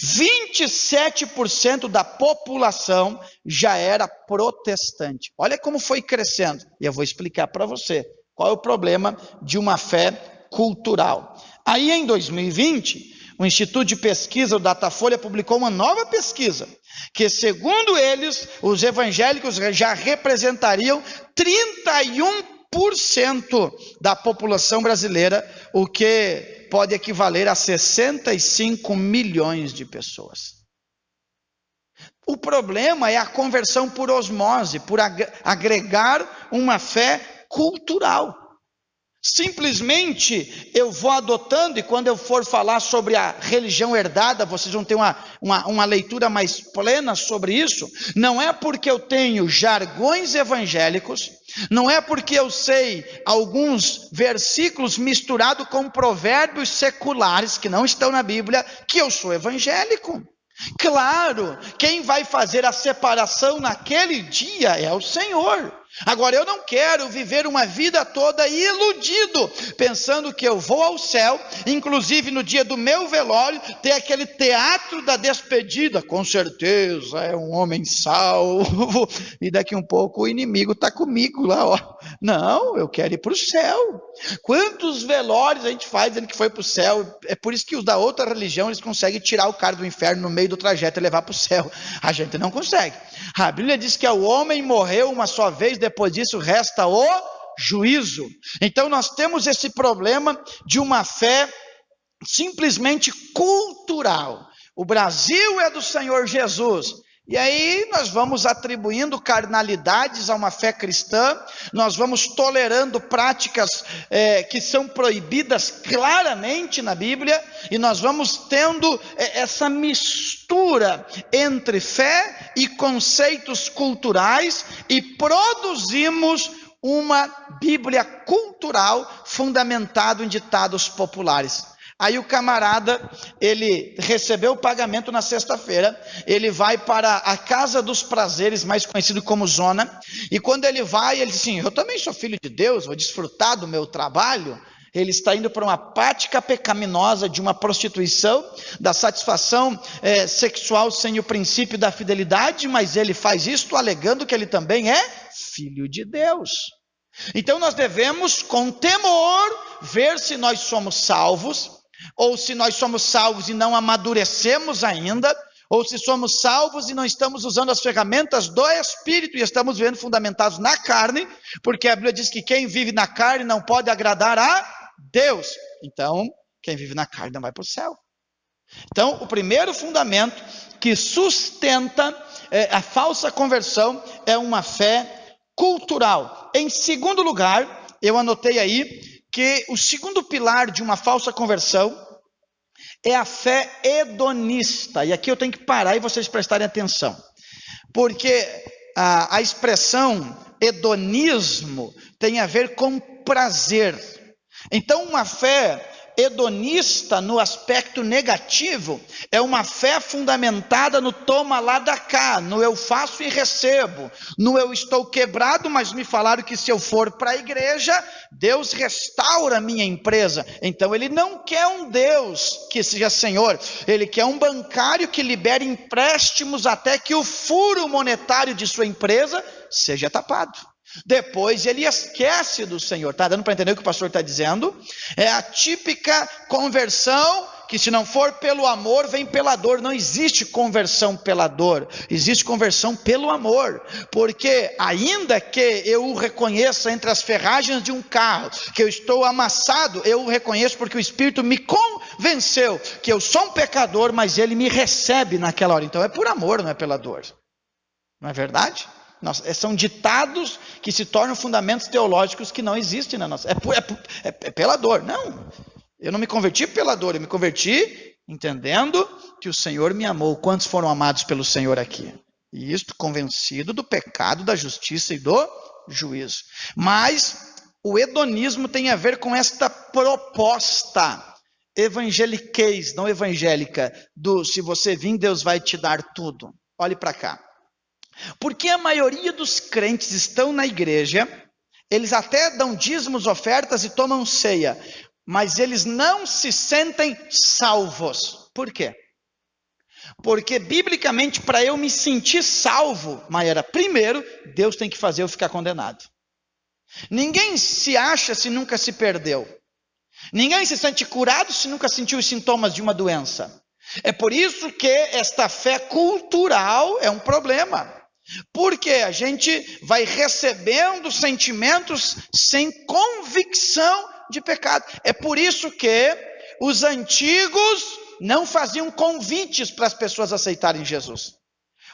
27% da população já era protestante. Olha como foi crescendo. E eu vou explicar para você qual é o problema de uma fé cultural. Aí, em 2020, o Instituto de Pesquisa, o Datafolha, publicou uma nova pesquisa, que, segundo eles, os evangélicos já representariam 31% da população brasileira, o que pode equivaler a 65 milhões de pessoas. O problema é a conversão por osmose, por agregar uma fé cultural. Simplesmente eu vou adotando, e quando eu for falar sobre a religião herdada, vocês vão ter uma leitura mais plena sobre isso. Não é porque eu tenho jargões evangélicos, não é porque eu sei alguns versículos misturados com provérbios seculares que não estão na Bíblia, que eu sou evangélico. Claro, quem vai fazer a separação naquele dia é o Senhor. Agora, eu não quero viver uma vida toda iludido, pensando que eu vou ao céu, inclusive no dia do meu velório, ter aquele teatro da despedida. Com certeza é um homem salvo, e daqui um pouco o inimigo está comigo lá, ó. Não, eu quero ir para o céu. Quantos velórios a gente faz dizendo que foi para o céu? É por isso que os da outra religião, eles conseguem tirar o cara do inferno no meio do trajeto e levar para o céu. A gente não consegue. A Bíblia diz que o homem morreu uma só vez, depois disso resta o juízo. Então nós temos esse problema de uma fé simplesmente cultural. O Brasil é do Senhor Jesus. E aí nós vamos atribuindo carnalidades a uma fé cristã, nós vamos tolerando práticas que são proibidas claramente na Bíblia, e nós vamos tendo essa mistura entre fé e conceitos culturais, e produzimos uma Bíblia cultural fundamentada em ditados populares. Aí o camarada, ele recebeu o pagamento na sexta-feira, ele vai para a Casa dos Prazeres, mais conhecido como Zona, e quando ele vai, ele diz assim: eu também sou filho de Deus, vou desfrutar do meu trabalho. Ele está indo para uma prática pecaminosa de uma prostituição, da satisfação sexual sem o princípio da fidelidade, mas ele faz isto alegando que ele também é filho de Deus. Então nós devemos, com temor, ver se nós somos salvos, ou se nós somos salvos e não amadurecemos ainda, Ou se somos salvos e não estamos usando as ferramentas do Espírito e estamos vivendo fundamentados na carne, porque a Bíblia diz que quem vive na carne não pode agradar a Deus. Então, quem vive na carne não vai para o céu. Então, o primeiro fundamento que sustenta a falsa conversão é uma fé cultural. Em segundo lugar, eu anotei aí que o segundo pilar de uma falsa conversão é a fé hedonista. E aqui eu tenho que parar e vocês prestarem atenção. Porque a expressão hedonismo tem a ver com prazer. Então, uma fé hedonista no aspecto negativo é uma fé fundamentada no toma lá da cá, no eu faço e recebo, no eu estou quebrado, mas me falaram que se eu for para a igreja, Deus restaura a minha empresa. Então ele não quer um Deus que seja Senhor, ele quer um bancário que libere empréstimos até que o furo monetário de sua empresa seja tapado. Depois ele esquece do Senhor. Está dando para entender o que o pastor está dizendo? É a típica conversão que, se não for pelo amor, vem pela dor. Não existe conversão pela dor, existe conversão pelo amor. Porque ainda que eu o reconheça entre as ferragens de um carro, que eu estou amassado, eu o reconheço porque o Espírito me convenceu que eu sou um pecador, mas ele me recebe naquela hora. Então é por amor, não é pela dor. Não é verdade? São ditados que se tornam fundamentos teológicos que não existem na nossa. É pela dor. Não, eu não me converti pela dor, eu me converti entendendo que o Senhor me amou. Quantos foram amados pelo Senhor aqui? E isto convencido do pecado, da justiça e do juízo. Mas o hedonismo tem a ver com esta proposta evangeliquez, não evangélica, do se você vir, Deus vai te dar tudo. Olhe para cá. Porque a maioria dos crentes estão na igreja, eles até dão dízimos, ofertas e tomam ceia, mas eles não se sentem salvos. Por quê? Porque biblicamente, para eu me sentir salvo, Maiara, primeiro, Deus tem que fazer eu ficar condenado. Ninguém se acha se nunca se perdeu. Ninguém se sente curado se nunca sentiu os sintomas de uma doença. É por isso que esta fé cultural é um problema. Porque a gente vai recebendo sentimentos sem convicção de pecado. É por isso que os antigos não faziam convites para as pessoas aceitarem Jesus.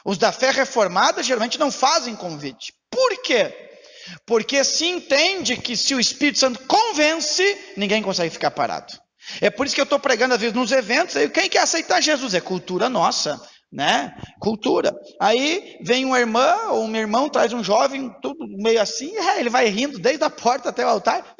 Os da fé reformada geralmente não fazem convite. Por quê? Porque se entende que se o Espírito Santo convence, ninguém consegue ficar parado. É por isso que eu estou pregando às vezes nos eventos, quem quer aceitar Jesus? É cultura nossa. Né? Cultura. Aí vem uma irmã ou um irmão, traz um jovem, tudo meio assim, ele vai rindo desde a porta até o altar.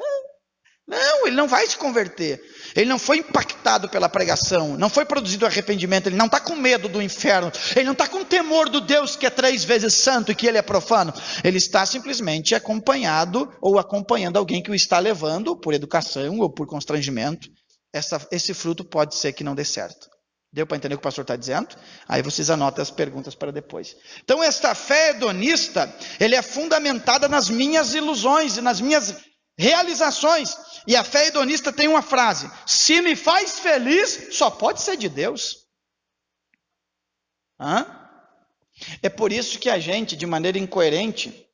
Não, ele não vai se converter. Ele não foi impactado pela pregação, não foi produzido arrependimento, ele não está com medo do inferno, ele não está com temor do Deus que é 3 vezes santo e que ele é profano. Ele está simplesmente acompanhado ou acompanhando alguém que o está levando por educação ou por constrangimento. Esse fruto pode ser que não dê certo. Deu para entender o que o pastor está dizendo? Aí vocês anotam as perguntas para depois. Então, esta fé hedonista, ele é fundamentada nas minhas ilusões e nas minhas realizações. E a fé hedonista tem uma frase: se me faz feliz, só pode ser de Deus. É por isso que a gente, de maneira incoerente,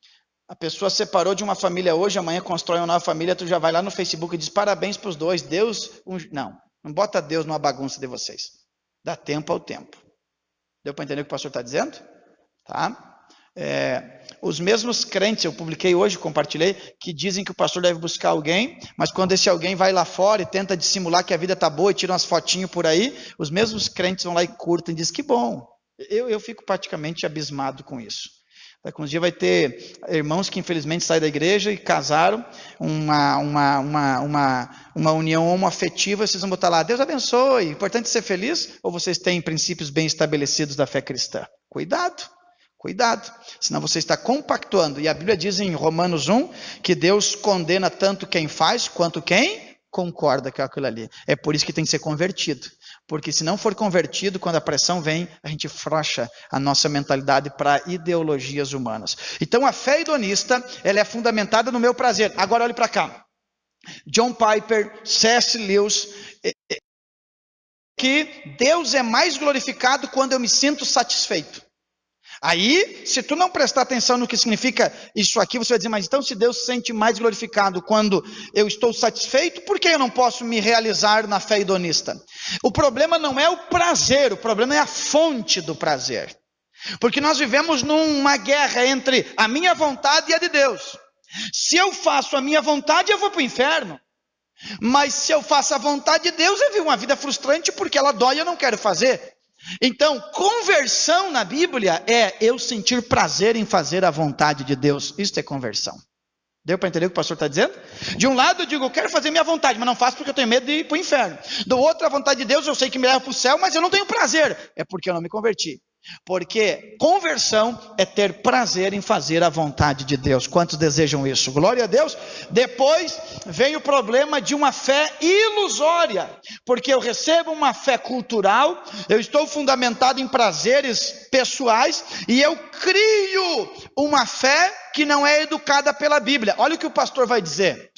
a pessoa separou de uma família hoje, amanhã constrói uma nova família, tu já vai lá no Facebook e diz parabéns para os dois, Deus... Não bota Deus numa bagunça de vocês. Dá tempo ao tempo. Deu para entender o que o pastor está dizendo? Tá? Os mesmos crentes, eu publiquei hoje, compartilhei, que dizem que o pastor deve buscar alguém, mas quando esse alguém vai lá fora e tenta dissimular que a vida está boa e tira umas fotinhas por aí, os mesmos crentes vão lá e curtem e dizem que bom. Eu fico praticamente abismado com isso. Daqui uns dias vai ter irmãos que infelizmente saem da igreja e casaram, uma união homoafetiva, vocês vão botar lá, Deus abençoe, importante ser feliz, ou vocês têm princípios bem estabelecidos da fé cristã? Cuidado, senão você está compactuando, e a Bíblia diz em Romanos 1, que Deus condena tanto quem faz, quanto quem concorda com aquilo ali. É por isso que tem que ser convertido. Porque se não for convertido, quando a pressão vem, a gente frouxa a nossa mentalidade para ideologias humanas. Então a fé hedonista, ela é fundamentada no meu prazer. Agora olhe para cá. John Piper, C.S. Lewis, que Deus é mais glorificado quando eu me sinto satisfeito. Aí, se tu não prestar atenção no que significa isso aqui, você vai dizer, mas então se Deus se sente mais glorificado quando eu estou satisfeito, por que eu não posso me realizar na fé hedonista? O problema não é o prazer, o problema é a fonte do prazer. Porque nós vivemos numa guerra entre a minha vontade e a de Deus. Se eu faço a minha vontade, eu vou para o inferno. Mas se eu faço a vontade de Deus, eu vivo uma vida frustrante porque ela dói e eu não quero fazer. Então, conversão na Bíblia é eu sentir prazer em fazer a vontade de Deus. Isso é conversão. Deu para entender o que o pastor está dizendo? De um lado eu digo, eu quero fazer minha vontade, mas não faço porque eu tenho medo de ir para o inferno. Do outro, a vontade de Deus, eu sei que me leva para o céu, mas eu não tenho prazer. É porque eu não me converti. Porque conversão é ter prazer em fazer a vontade de Deus. Quantos desejam isso? Glória a Deus. Depois vem o problema de uma fé ilusória, porque eu recebo uma fé cultural, eu estou fundamentado em prazeres pessoais e eu crio uma fé que não é educada pela Bíblia. Olha o que o pastor vai dizer.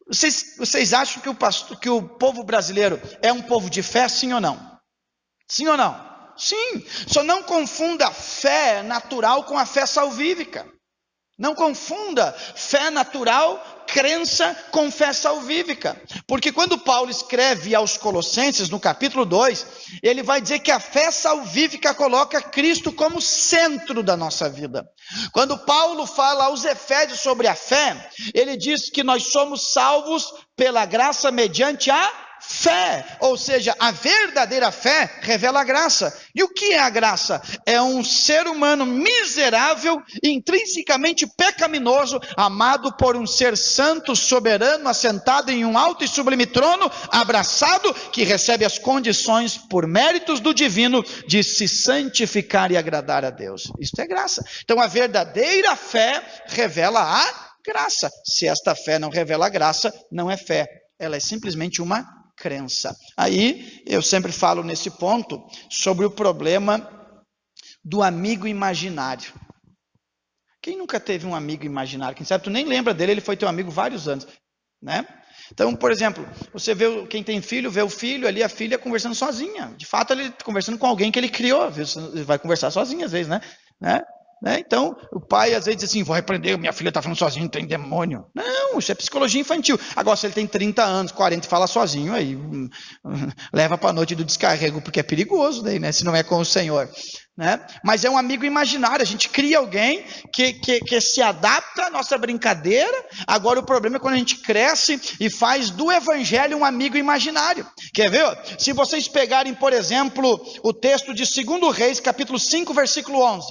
Vocês acham que o povo brasileiro é um povo de fé, sim ou não? Sim ou não? Sim, só não confunda fé natural com a fé salvífica. Não confunda fé natural, crença com fé salvífica. Porque quando Paulo escreve aos Colossenses, no capítulo 2, ele vai dizer que a fé salvífica coloca Cristo como centro da nossa vida. Quando Paulo fala aos Efésios sobre a fé, ele diz que nós somos salvos pela graça mediante a fé, ou seja, a verdadeira fé revela a graça. E o que é a graça? É um ser humano miserável, intrinsecamente pecaminoso, amado por um ser santo, soberano, assentado em um alto e sublime trono, abraçado, que recebe as condições por méritos do divino de se santificar e agradar a Deus. Isto é graça. Então a verdadeira fé revela a graça. Se esta fé não revela a graça, não é fé. Ela é simplesmente uma crença. Aí eu sempre falo nesse ponto sobre o problema do amigo imaginário. Quem nunca teve um amigo imaginário? Quem sabe tu nem lembra dele, ele foi teu amigo vários anos, né? Então, por exemplo, você vê quem tem filho, vê o filho ali, a filha conversando sozinha. De fato, ele conversando com alguém que ele criou. Ele vai conversar sozinho às vezes, né? Então, o pai às vezes diz assim, vou repreender, minha filha está falando sozinho, tem demônio. Não, isso é psicologia infantil. Agora, se ele tem 30 anos, 40 e fala sozinho, aí leva para a noite do descarrego, porque é perigoso daí, né? Se não é com o Senhor. Né? Mas é um amigo imaginário, a gente cria alguém que se adapta à nossa brincadeira. Agora o problema é quando a gente cresce e faz do evangelho um amigo imaginário. Quer ver? Se vocês pegarem, por exemplo, o texto de 2 Reis, capítulo 5, versículo 11.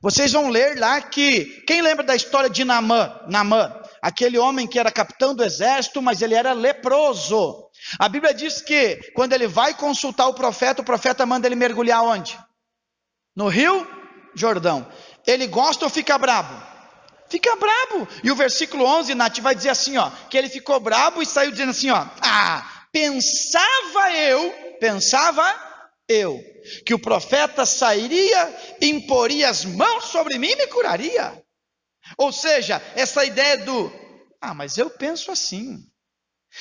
Vocês vão ler lá que, quem lembra da história de Naamã, aquele homem que era capitão do exército, mas ele era leproso. A Bíblia diz que quando ele vai consultar o profeta manda ele mergulhar onde? No rio Jordão. Ele gosta ou fica brabo? Fica brabo. E o versículo 11, Nath, vai dizer assim, ó, que ele ficou brabo e saiu dizendo assim, ó, pensava eu, que o profeta sairia, imporia as mãos sobre mim e me curaria. Ou seja, essa ideia do, mas eu penso assim.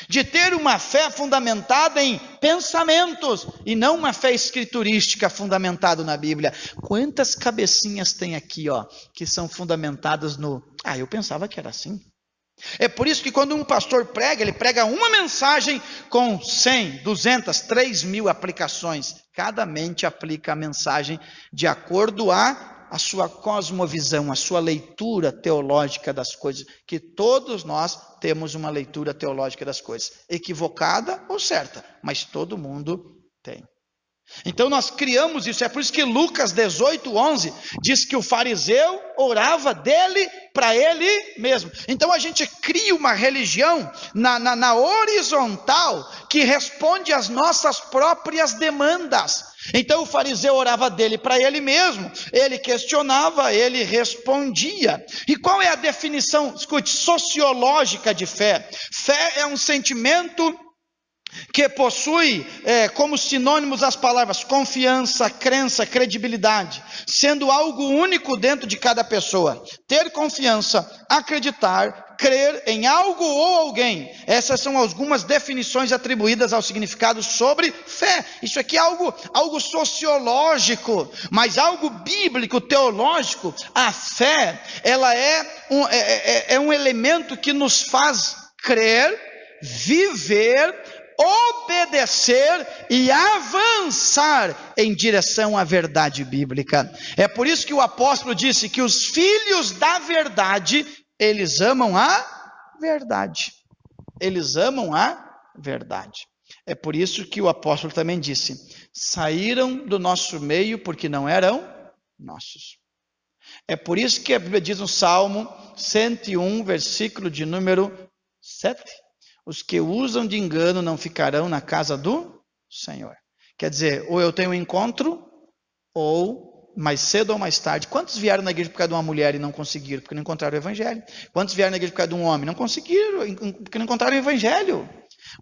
De ter uma fé fundamentada em pensamentos e não uma fé escriturística fundamentada na Bíblia. Quantas cabecinhas tem aqui, ó, que são fundamentadas no, eu pensava que era assim. É por isso que quando um pastor prega, ele prega uma mensagem com 100, 200, 3.000 aplicações. Cada mente aplica a mensagem de acordo a sua cosmovisão, a sua leitura teológica das coisas, que todos nós temos uma leitura teológica das coisas, equivocada ou certa, mas todo mundo tem. Então nós criamos isso, é por isso que Lucas 18:11 diz que o fariseu orava dele para ele mesmo. Então a gente cria uma religião na horizontal que responde às nossas próprias demandas. Então o fariseu orava dele para ele mesmo, ele questionava, ele respondia. E qual é a definição, escute, sociológica de fé? Fé é um sentimento que possui como sinônimos as palavras confiança, crença, credibilidade, sendo algo único dentro de cada pessoa. Ter confiança, acreditar, crer em algo ou alguém. Essas são algumas definições atribuídas ao significado sobre fé. Isso aqui é algo sociológico, mas algo bíblico, teológico. A fé, ela é um elemento que nos faz crer, viver, obedecer e avançar em direção à verdade bíblica. É por isso que o apóstolo disse que os filhos da verdade, eles amam a verdade. Eles amam a verdade. É por isso que o apóstolo também disse: saíram do nosso meio porque não eram nossos. É por isso que a Bíblia diz no Salmo 101, versículo de número 7, os que usam de engano não ficarão na casa do Senhor. Quer dizer, ou eu tenho um encontro, ou mais cedo ou mais tarde. Quantos vieram na igreja por causa de uma mulher e não conseguiram, porque não encontraram o evangelho? Quantos vieram na igreja por causa de um homem? Não conseguiram, porque não encontraram o evangelho.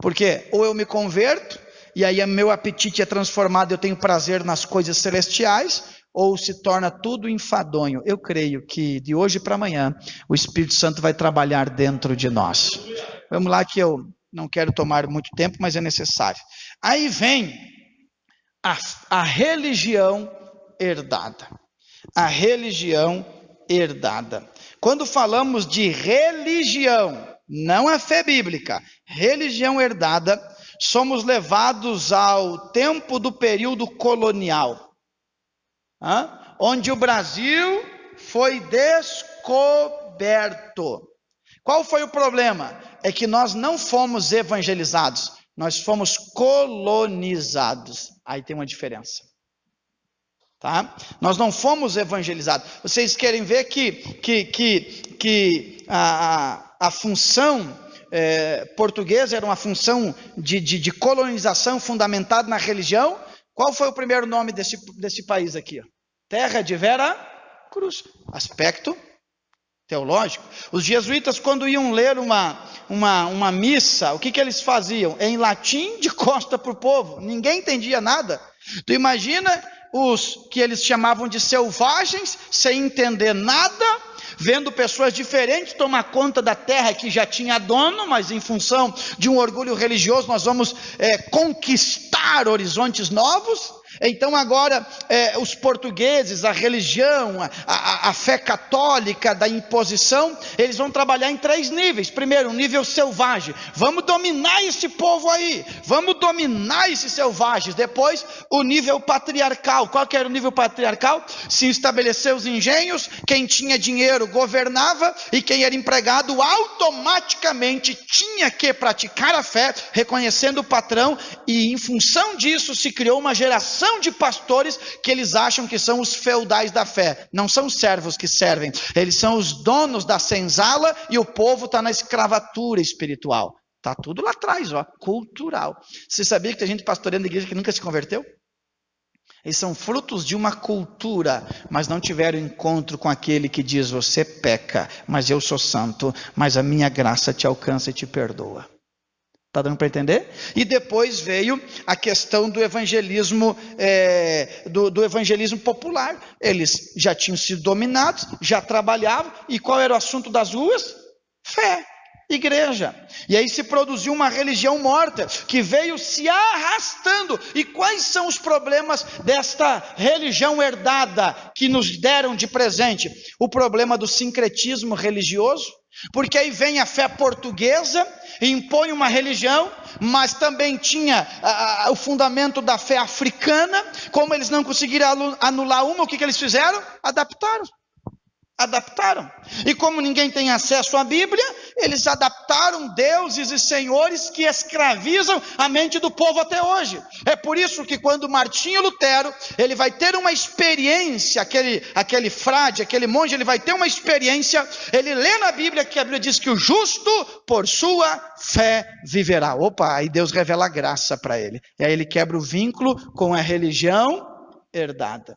Porque ou eu me converto, e aí meu apetite é transformado, eu tenho prazer nas coisas celestiais, ou se torna tudo enfadonho. Eu creio que de hoje para amanhã, o Espírito Santo vai trabalhar dentro de nós. Vamos lá, que eu não quero tomar muito tempo, mas é necessário. Aí vem a religião herdada. A religião herdada. Quando falamos de religião, não a fé bíblica, religião herdada, somos levados ao tempo do período colonial, onde o Brasil foi descoberto. Qual foi o problema? É que nós não fomos evangelizados, nós fomos colonizados. Aí tem uma diferença. Tá? Nós não fomos evangelizados. Vocês querem ver que a função portuguesa era uma função de colonização fundamentada na religião? Qual foi o primeiro nome desse país aqui? Terra de Vera Cruz. Aspecto teológico. Os jesuítas, quando iam ler uma missa, o que eles faziam? Em latim, de costa para o povo. Ninguém entendia nada. Tu imagina os que eles chamavam de selvagens, sem entender nada, vendo pessoas diferentes tomar conta da terra que já tinha dono, mas em função de um orgulho religioso nós vamos conquistar horizontes novos. Então agora os portugueses, a religião, a fé católica da imposição, eles vão trabalhar em 3 níveis. Primeiro, um nível selvagem, vamos dominar esse povo aí, vamos dominar esses selvagens. Depois, o nível patriarcal. Qual que era o nível patriarcal? Se estabelecer os engenhos, quem tinha dinheiro governava, e quem era empregado automaticamente tinha que praticar a fé, reconhecendo o patrão, e em função disso se criou uma geração de pastores que eles acham que são os feudais da fé. Não são servos que servem, eles são os donos da senzala, e o povo está na escravatura espiritual. Está tudo lá atrás, cultural. Você sabia que tem gente pastoreando a igreja que nunca se converteu? Eles são frutos de uma cultura, mas não tiveram encontro com aquele que diz: você peca, mas eu sou santo, mas a minha graça te alcança e te perdoa. Está dando para entender? E depois veio a questão do evangelismo, do evangelismo popular. Eles já tinham sido dominados, já trabalhavam, e qual era o assunto das ruas? Fé, igreja. E aí se produziu uma religião morta, que veio se arrastando. E quais são os problemas desta religião herdada que nos deram de presente? O problema do sincretismo religioso, porque aí vem a fé portuguesa, impõe uma religião, mas também tinha o fundamento da fé africana. Como eles não conseguiram anular uma, o que eles fizeram? Adaptaram. E como ninguém tem acesso à Bíblia, eles adaptaram deuses e senhores que escravizam a mente do povo até hoje. É por isso que quando Martinho Lutero, ele vai ter uma experiência, aquele frade, aquele monge, ele vai ter uma experiência, ele lê na Bíblia que a Bíblia diz que o justo por sua fé viverá. Opa, aí Deus revela a graça para ele. E aí ele quebra o vínculo com a religião herdada.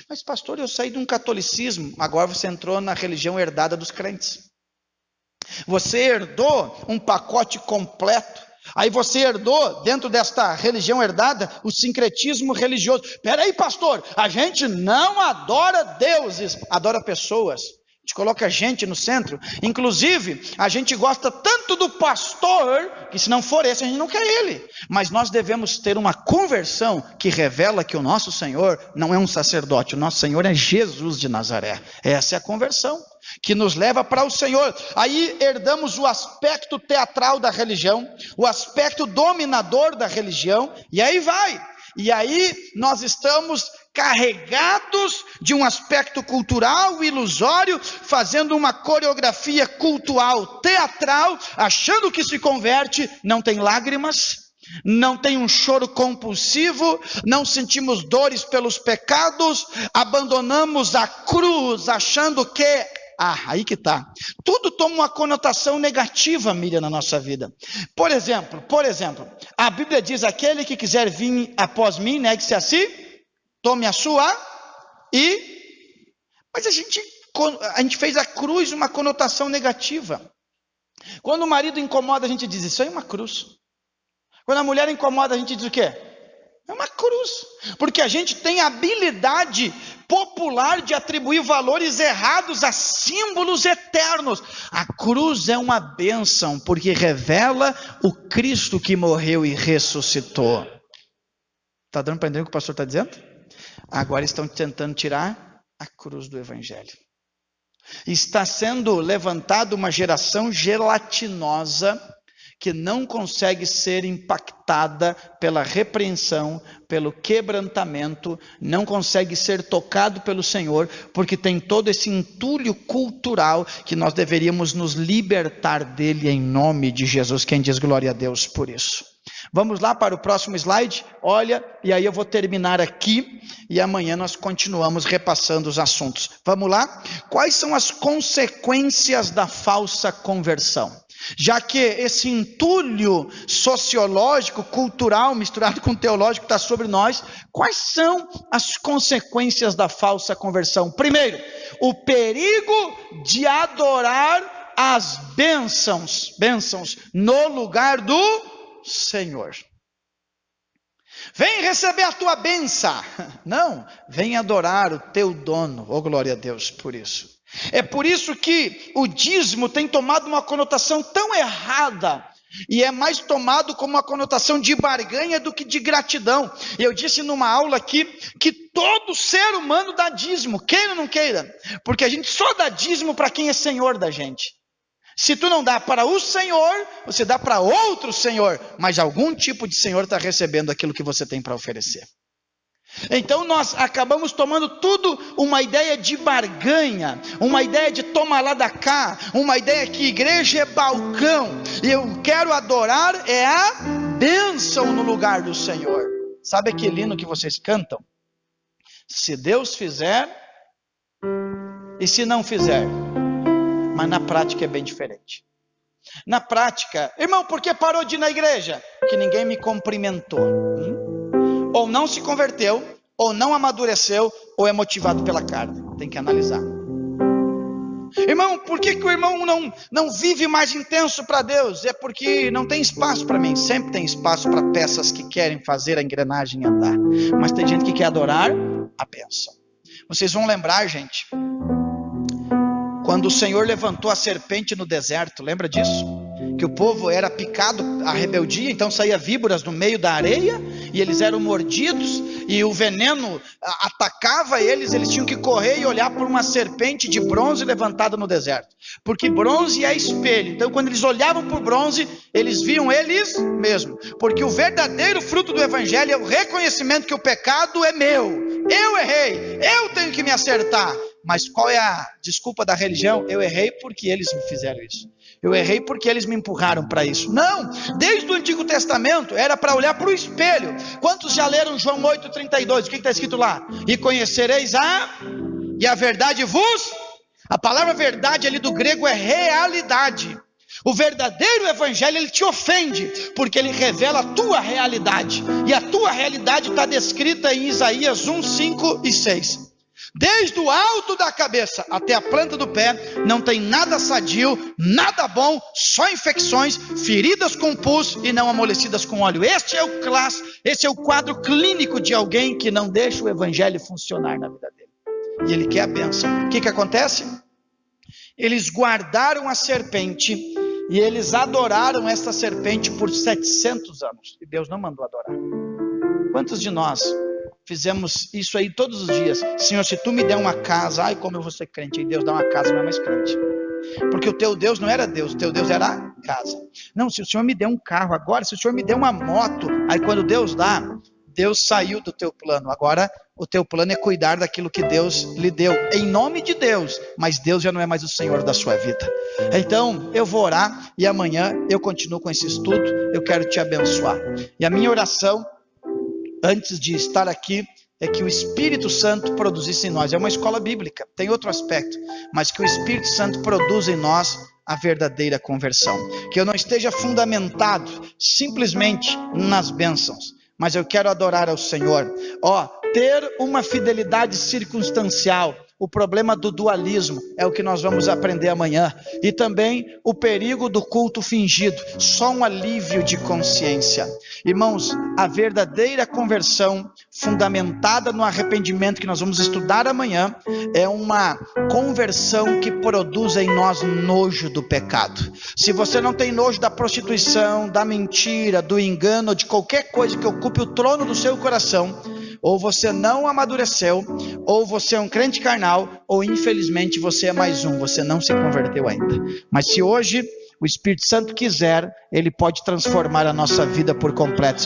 Mas pastor, eu saí de um catolicismo, agora você entrou na religião herdada dos crentes. Você herdou um pacote completo, Aí você herdou, dentro desta religião herdada, o sincretismo religioso. Peraí, pastor, a gente não adora deuses, adora pessoas. A gente coloca a gente no centro. Inclusive, a gente gosta tanto do pastor, que se não for esse, a gente não quer ele. Mas nós devemos ter uma conversão que revela que o nosso Senhor não é um sacerdote. O nosso Senhor é Jesus de Nazaré. Essa é a conversão que nos leva para o Senhor. Aí herdamos o aspecto teatral da religião, o aspecto dominador da religião, e aí vai. E aí nós estamos carregados de um aspecto cultural, ilusório, fazendo uma coreografia cultural, teatral, achando que se converte, não tem lágrimas, não tem um choro compulsivo, não sentimos dores pelos pecados, abandonamos a cruz, achando que... aí que está. Tudo toma uma conotação negativa, Miriam, na nossa vida. Por exemplo, a Bíblia diz, aquele que quiser vir após mim, negue-se a si, tome a sua Mas a gente fez a cruz uma conotação negativa. Quando o marido incomoda, a gente diz, isso aí é uma cruz. Quando a mulher incomoda, a gente diz o quê? É uma cruz. Porque a gente tem a habilidade popular de atribuir valores errados a símbolos eternos. A cruz é uma bênção, porque revela o Cristo que morreu e ressuscitou. Está dando para entender o que o pastor está dizendo? Agora estão tentando tirar a cruz do Evangelho. Está sendo levantada uma geração gelatinosa que não consegue ser impactada pela repreensão, pelo quebrantamento, não consegue ser tocado pelo Senhor, porque tem todo esse entulho cultural que nós deveríamos nos libertar dele em nome de Jesus. Quem diz glória a Deus por isso? Vamos lá para o próximo slide, olha, e aí eu vou terminar aqui, e amanhã nós continuamos repassando os assuntos. Vamos lá? Quais são as consequências da falsa conversão? Já que esse entulho sociológico, cultural, misturado com teológico está sobre nós, quais são as consequências da falsa conversão? Primeiro, o perigo de adorar as bênçãos no lugar do Senhor. Vem receber a tua bênção. Não, vem adorar o teu dono. Oh, glória a Deus por isso. É por isso que o dízimo tem tomado uma conotação tão errada, e é mais tomado como uma conotação de barganha do que de gratidão. Eu disse numa aula aqui que todo ser humano dá dízimo, queira ou não queira, porque a gente só dá dízimo para quem é senhor da gente. Se tu não dá para o Senhor, você dá para outro Senhor, mas algum tipo de Senhor está recebendo aquilo que você tem para oferecer. Então nós acabamos tomando tudo uma ideia de barganha, uma ideia de toma lá da cá, uma ideia que igreja é balcão, e eu quero adorar é a bênção no lugar do Senhor. Sabe aquele hino que vocês cantam? Se Deus fizer, e se não fizer? Mas na prática é bem diferente. Na prática, irmão, por que parou de ir na igreja? Porque ninguém me cumprimentou. Ou não se converteu, ou não amadureceu, ou é motivado pela carne. Tem que analisar. Irmão, por que o irmão não vive mais intenso para Deus? É porque não tem espaço para mim. Sempre tem espaço para peças que querem fazer a engrenagem andar. Mas tem gente que quer adorar a bênção. Vocês vão lembrar, gente, quando o Senhor levantou a serpente no deserto, lembra disso? Que o povo era picado, a rebeldia, então saía víboras no meio da areia, e eles eram mordidos, e o veneno atacava eles tinham que correr e olhar por uma serpente de bronze levantada no deserto, porque bronze é espelho. Então quando eles olhavam por bronze, eles viam eles mesmos, porque o verdadeiro fruto do Evangelho é o reconhecimento que o pecado é meu, eu errei, eu tenho que me acertar. Mas qual é a desculpa da religião? Eu errei porque eles me fizeram isso. Eu errei porque eles me empurraram para isso. Não, desde o Antigo Testamento era para olhar para o espelho. Quantos já leram João 8,32? O que está escrito lá? E conhecereis e a verdade vos... A palavra verdade ali do grego é realidade. O verdadeiro evangelho, ele te ofende, porque ele revela a tua realidade. E a tua realidade está descrita em Isaías 1, 5 e 6. Desde o alto da cabeça até a planta do pé, não tem nada sadio, nada bom, só infecções, feridas com pus e não amolecidas com óleo. Este é o quadro clínico de alguém que não deixa o evangelho funcionar na vida dele. E ele quer a bênção. O que acontece? Eles guardaram a serpente e eles adoraram esta serpente por 700 anos. E Deus não mandou adorar. Quantos de nós fizemos isso aí todos os dias? Senhor, se tu me der uma casa, ai como eu vou ser crente. E Deus dá uma casa, não é mais crente. Porque o teu Deus não era Deus, o teu Deus era a casa. Não, se o Senhor me der um carro agora, se o Senhor me der uma moto, aí quando Deus dá, Deus saiu do teu plano. Agora o teu plano é cuidar daquilo que Deus lhe deu, em nome de Deus, mas Deus já não é mais o Senhor da sua vida. Então eu vou orar e amanhã eu continuo com esse estudo. Eu quero te abençoar. E a minha oração, antes de estar aqui, é que o Espírito Santo produzisse em nós. É uma escola bíblica, tem outro aspecto, mas que o Espírito Santo produza em nós a verdadeira conversão. Que eu não esteja fundamentado simplesmente nas bênçãos, mas eu quero adorar ao Senhor. Ter uma fidelidade circunstancial. O problema do dualismo é o que nós vamos aprender amanhã. E também o perigo do culto fingido. Só um alívio de consciência. Irmãos, a verdadeira conversão, fundamentada no arrependimento, que nós vamos estudar amanhã, é uma conversão que produz em nós nojo do pecado. Se você não tem nojo da prostituição, da mentira, do engano, ou de qualquer coisa que ocupe o trono do seu coração, ou você não amadureceu, ou você é um crente carnal, ou infelizmente você é mais um, você não se converteu ainda. Mas se hoje o Espírito Santo quiser, ele pode transformar a nossa vida por completo.